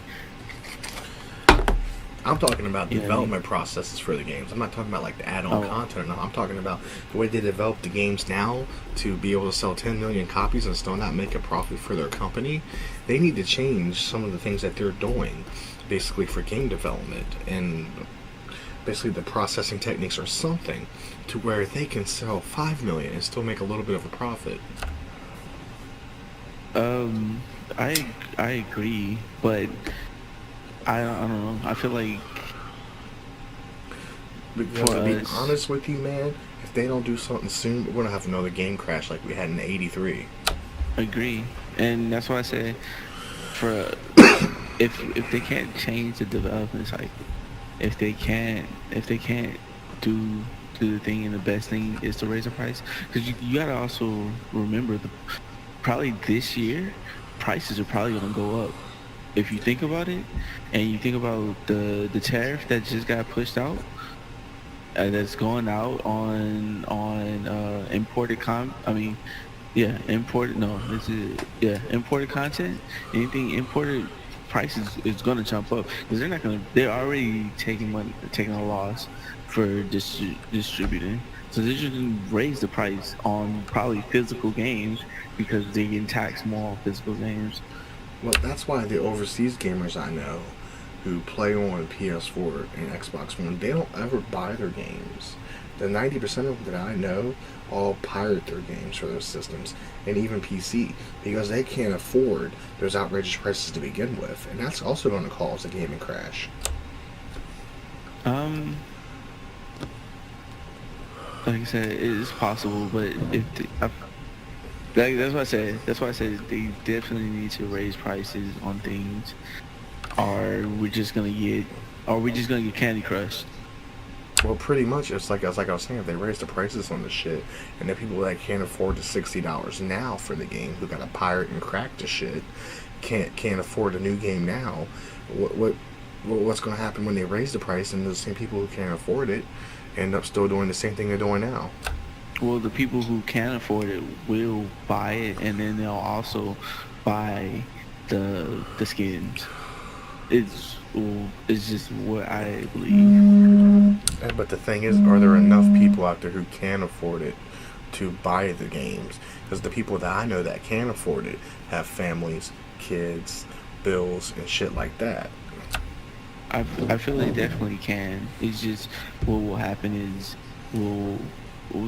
S2: I'm talking about development processes for the games. I'm not talking about like the add-on content. No, I'm talking about the way they develop the games now to be able to sell 10 million copies and still not make a profit for their company. They need to change some of the things that they're doing, basically for game development, and basically the processing techniques or something to where they can sell 5 million and still make a little bit of a profit.
S3: I agree, but I don't know. I feel like,
S2: because to be honest with you, man, if they don't do something soon, we're gonna have another game crash like we had in '83.
S3: Agree, and that's why I say, if they can't change the development cycle, if they can't do the thing, and the best thing is to raise the price, because you gotta also remember probably this year prices are probably gonna go up. If you think about it, and you think about the tariff that just got pushed out, that's going out on imported imported content. Anything imported, prices is going to jump up because they're already taking a loss for distributing. So they're just going to raise the price on probably physical games because they can tax more on physical games.
S2: Well, that's why the overseas gamers I know who play on PS4 and Xbox One, they don't ever buy their games. The 90% of them that I know all pirate their games for their systems, and even PC, because they can't afford those outrageous prices to begin with, and that's also going to cause a gaming crash.
S3: Like I said, it is possible, but that's why I said they definitely need to raise prices on things, or we're just gonna get Candy Crushed.
S2: Well, pretty much, it's like I was saying, if they raise the prices on the shit, and the people that can't afford the $60 now for the game, who got to pirate and crack the shit, can't afford a new game now. What's going to happen when they raise the price, and the same people who can't afford it end up still doing the same thing they're doing now?
S3: Well, the people who can afford it will buy it, and then they'll also buy the skins. It's just what I believe.
S2: But the thing is, are there enough people out there who can afford it to buy the games? Because the people that I know that can afford it have families, kids, bills, and shit like that.
S3: I feel they definitely can. It's just what will happen is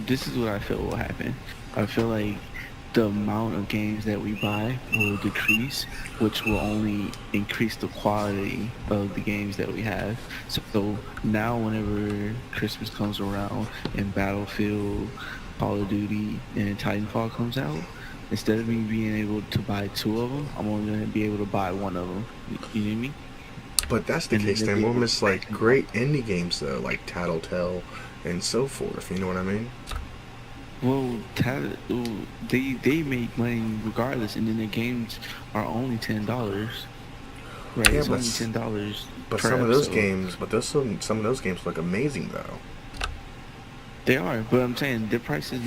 S3: this is what I feel will happen. I feel like the amount of games that we buy will decrease, which will only increase the quality of the games that we have. So now whenever Christmas comes around and Battlefield, Call of Duty, and Titanfall comes out, instead of me being able to buy 2 of them, I'm only going to be able to buy 1 of them. You know what I mean?
S2: But that's the case, then we'll miss like great indie games though, like Tattletale and so forth. You know what I mean?
S3: Well, they make money regardless, and then their games are only $10, right?
S2: Yeah,
S3: it's
S2: but
S3: only $10.
S2: But
S3: per
S2: some of those
S3: episode.
S2: games, some of those games look amazing though.
S3: They are, but I'm saying their prices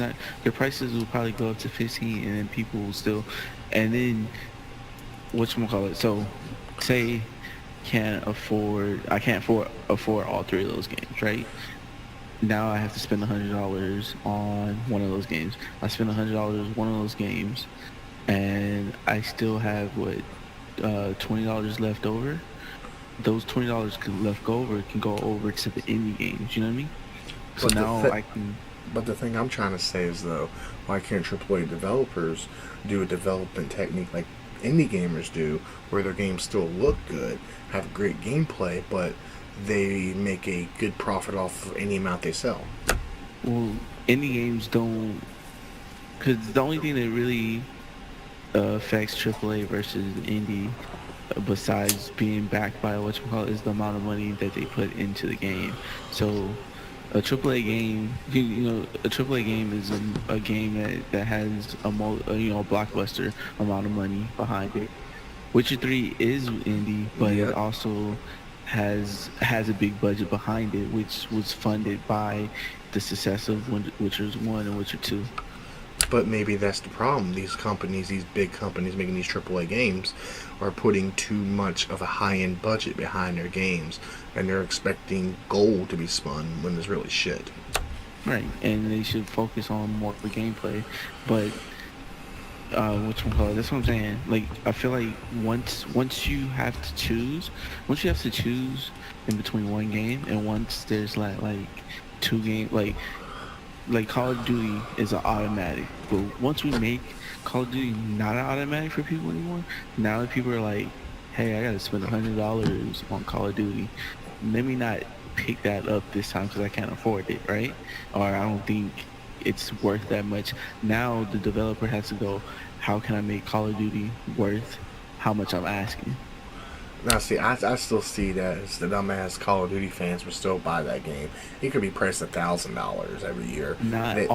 S3: will probably go up to 15, and then people will still, and then whatchamacallit. So, say I can't afford all 3 of those games, right? Now I have to spend $100 on one of those games. I spend $100 on one of those games, and I still have $20 left over. Those $20 left over can go over to the indie games. You know what I mean? So
S2: But
S3: now I can.
S2: But the thing I'm trying to say is though, why can't AAA developers do a development technique like indie gamers do, where their games still look good, have great gameplay, but they make a good profit off of any amount they sell?
S3: Well, indie games don't, because the only thing that really affects AAA versus indie, besides being backed by whatchamacallit, is the amount of money that they put into the game. So a AAA game, a AAA game is a game that has a blockbuster amount of money behind it. Witcher 3 is indie, but
S2: Yep.
S3: it also has a big budget behind it, which was funded by the success of Witcher 1 and Witcher 2.
S2: But maybe that's the problem. These companies, these big companies making these AAA games, are putting too much of a high-end budget behind their games, and they're expecting gold to be spun when it's really shit.
S3: Right, and they should focus on more of the gameplay. But whatchamacallit, that's what I'm saying. Like, I feel like once you have to choose in between one game, and once there's like 2 games, like Call of Duty is an automatic. But once we make Call of Duty not an automatic for people anymore, now that people are like, hey, I gotta spend $100 on Call of Duty, let me not pick that up this time because I can't afford it, right? Or I don't think it's worth that much. Now the developer has to go, how can I make Call of Duty worth how much I'm asking?
S2: Now, see, I still see that as the dumbass Call of Duty fans would still buy that game. It could be priced $1,000 every year. They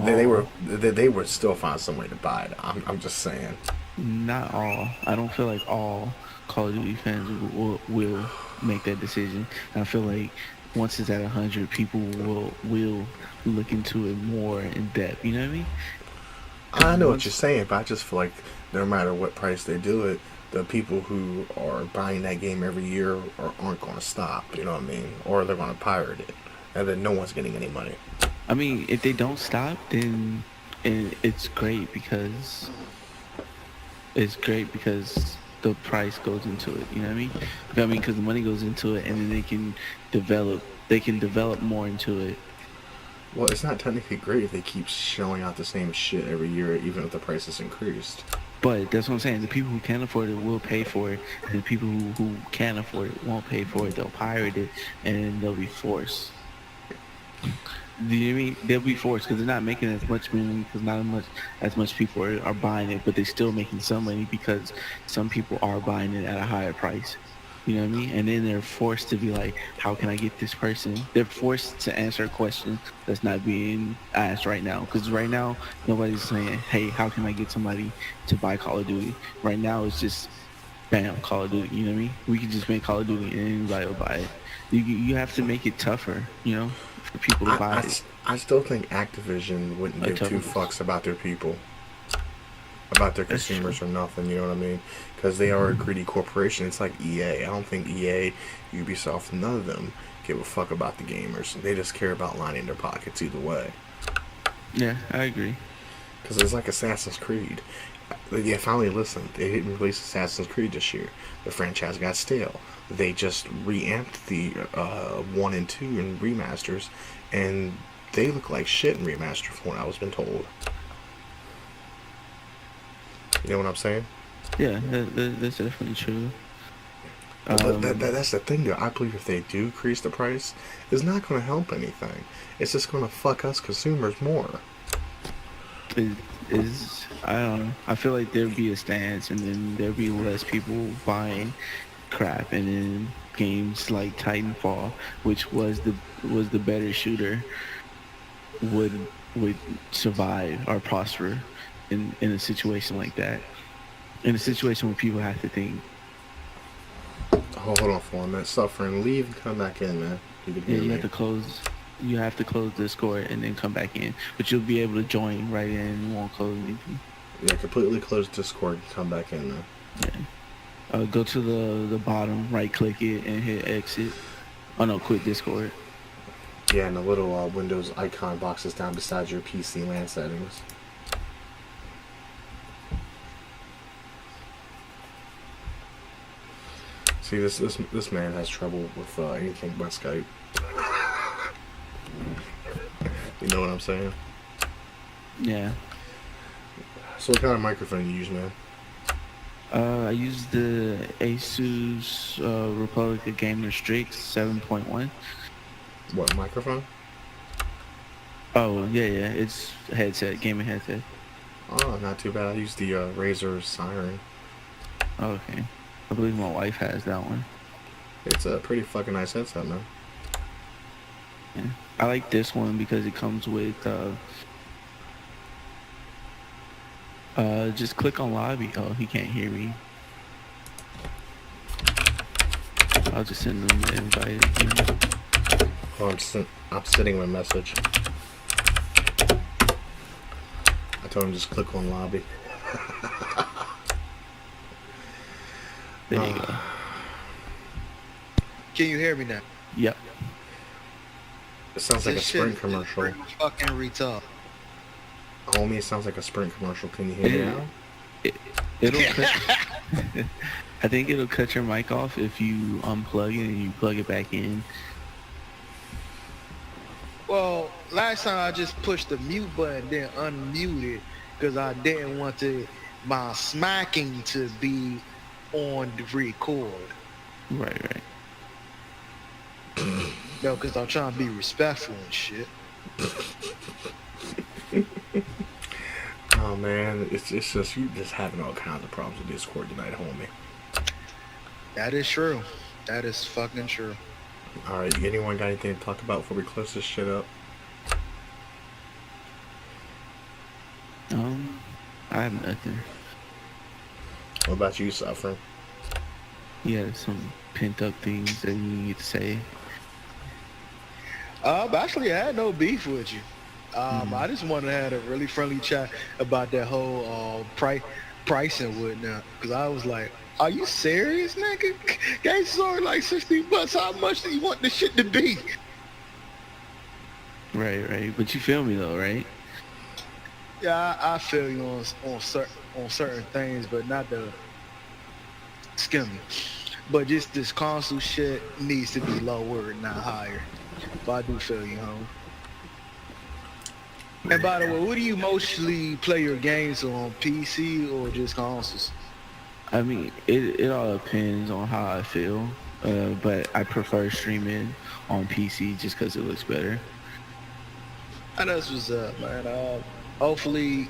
S2: would still find some way to buy it. I'm just saying.
S3: Not all. I don't feel like all Call of Duty fans will make that decision. And I feel like once it's at 100, people will look into it more in depth. You know what I mean?
S2: I know what you're saying, but I just feel like no matter what price they do it, the people who are buying that game every year aren't going to stop, you know what I mean? Or they're going to pirate it, and then no one's getting any money.
S3: I mean, if they don't stop, then it's great because the price goes into it. You know what I mean? Because the money goes into it, and then they can develop more into it.
S2: Well, it's not technically great if they keep shelling out the same shit every year, even if the price is increased.
S3: But that's what I'm saying. The people who can afford it will pay for it, and the people who can't afford it won't pay for it. They'll pirate it, and they'll be forced. Do you know what I mean? They'll be forced because they're not making as much money because not as much people are buying it, but they're still making some money because some people are buying it at a higher price. You know what I mean? And then they're forced to be like, how can I get this person? They're forced to answer a question that's not being asked right now. Because right now, nobody's saying, hey, how can I get somebody to buy Call of Duty? Right now, it's just, bam, Call of Duty. You know what I mean? We can just make Call of Duty and anybody will buy it. You have to make it tougher, you know, for people to buy it.
S2: I still think Activision wouldn't give 2 fucks about their people. About their consumers or nothing, you know what I mean? Because they are a greedy corporation. It's like EA. I don't think EA, Ubisoft, none of them give a fuck about the gamers. They just care about lining their pockets either way.
S3: Yeah, I agree.
S2: Because it's like Assassin's Creed. Yeah, finally listened. They didn't release Assassin's Creed this year. The franchise got stale. They just reamped the 1 and 2 in remasters, and they look like shit in remaster from what I was been told. You know what I'm saying?
S3: Yeah, that's definitely true.
S2: That's the thing, though. I believe if they do increase the price, it's not going to help anything. It's just going to fuck us consumers more.
S3: It is, I don't know. I feel like there'd be a stance, and then there'd be less people buying crap, and then games like Titanfall, which was the better shooter, would survive or prosper in a situation like that. In a situation where people have to think.
S2: Hold on for a minute. Suffering, leave and come back in, man. You can hear
S3: Yeah, you
S2: me.
S3: have to close. You have to close Discord and then come back in, but you'll be able to join right in. You won't close anything.
S2: Yeah, completely close Discord and come back in, man.
S3: Yeah. Go to the bottom, right click it, and hit exit. Oh no, quit Discord.
S2: Yeah, and the little Windows icon box is down beside your PC LAN settings. See, this man has trouble with anything but Skype. You know what I'm saying?
S3: Yeah.
S2: So what kind of microphone you use, man?
S3: I use the ASUS Republic of Gamer Strix 7.1.
S2: What microphone?
S3: Oh yeah, it's a headset, gaming headset.
S2: Oh, not too bad. I use the Razer Siren.
S3: Oh, okay. I believe my wife has that one.
S2: It's a pretty fucking nice headset, man.
S3: Yeah. I like this one because it comes with just click on lobby. Oh, he can't hear me. I'll just send him the invite again.
S2: Oh, I'm sending him a message. I told him just click on lobby.
S3: There you go.
S1: Can you hear me now?
S3: Yep.
S2: It sounds like a
S1: This
S2: Sprint
S1: shit
S2: commercial.
S1: is fucking retard.
S2: Homie, it sounds like a Sprint commercial. Can you hear me now?
S3: It'll cut, I think it'll cut your mic off if you unplug it and you plug it back in.
S1: Well, last time I just pushed the mute button, then unmuted because I didn't want my smacking to be on the record.
S3: Right.
S1: No, because I'm trying to be respectful and shit.
S2: Oh man, it's just you just having all kinds of problems with Discord tonight, homie.
S1: That is true. That is fucking true.
S2: All right, anyone got anything to talk about before we close this shit up?
S3: I have nothing.
S2: What about you, Suffering?
S3: You have some pent up things that you need to say.
S1: Actually, I had no beef with you. I just wanted to have a really friendly chat about that whole price and whatnot. Because I was like, are you serious, nigga? Games are like $60. How much do you want this shit to be?
S3: Right. But you feel me though, right?
S1: Yeah, I feel you on certain things, but not the skimming. But just this console shit needs to be lower, not higher. But I do feel you, homie. And by the way, what do you mostly play your games on, PC or just consoles?
S3: I mean, it all depends on how I feel, but I prefer streaming on PC just because it looks better.
S1: And that's what's up, man. Hopefully,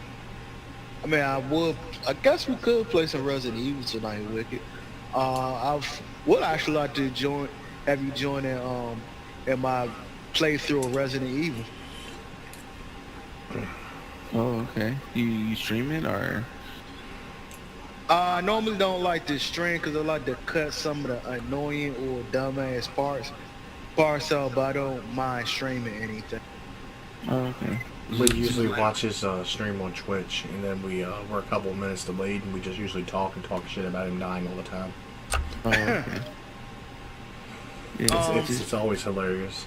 S1: I guess we could play some Resident Evil tonight, Wicked. I would actually like to have you join in my playthrough of Resident Evil.
S3: Oh, okay. You stream it or?
S1: I normally don't like to stream because I like to cut some of the annoying or dumbass parts out, but I don't mind streaming anything.
S3: Oh, okay.
S2: We usually watch his stream on Twitch, and then we're a couple of minutes delayed, and we just usually talk shit about him dying all the time.
S3: Oh, okay. Yeah,
S2: It's always hilarious.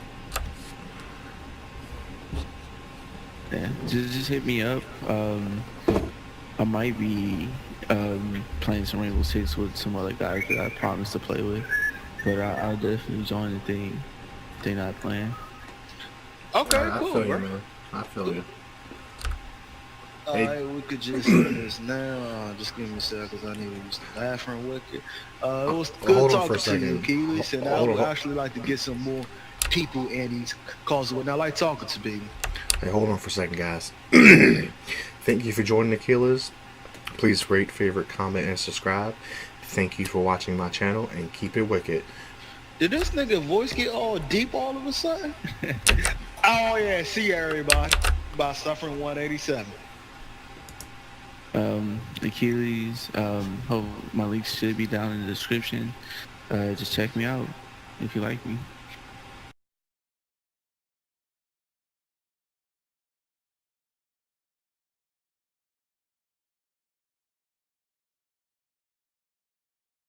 S3: Yeah, just hit me up. I might be playing some Rainbow Six with some other guys that I promised to play with, but I'll definitely join if they not playing.
S1: Okay,
S2: I
S1: cool,
S2: feel
S1: bro.
S2: you, man. I feel you.
S4: Alright, we could just end this now. Just give me a second because I need to use the bathroom wicked. It was good
S2: hold on for a
S4: talking to you,
S2: second.
S4: Akeyles, and I
S2: Hold
S4: would
S2: on.
S4: actually like to get some more people in these calls. And I like talking to people.
S2: Hey, hold on for a second, guys. Thank you for joining Akeyles. Please rate, favorite, comment, and subscribe. Thank you for watching my channel, and keep it wicked.
S4: Did this nigga voice get all deep all of a sudden?
S1: Oh yeah, see everybody by suffering 187.
S3: Akeyles, my links should be down in the description. Just check me out if you like me.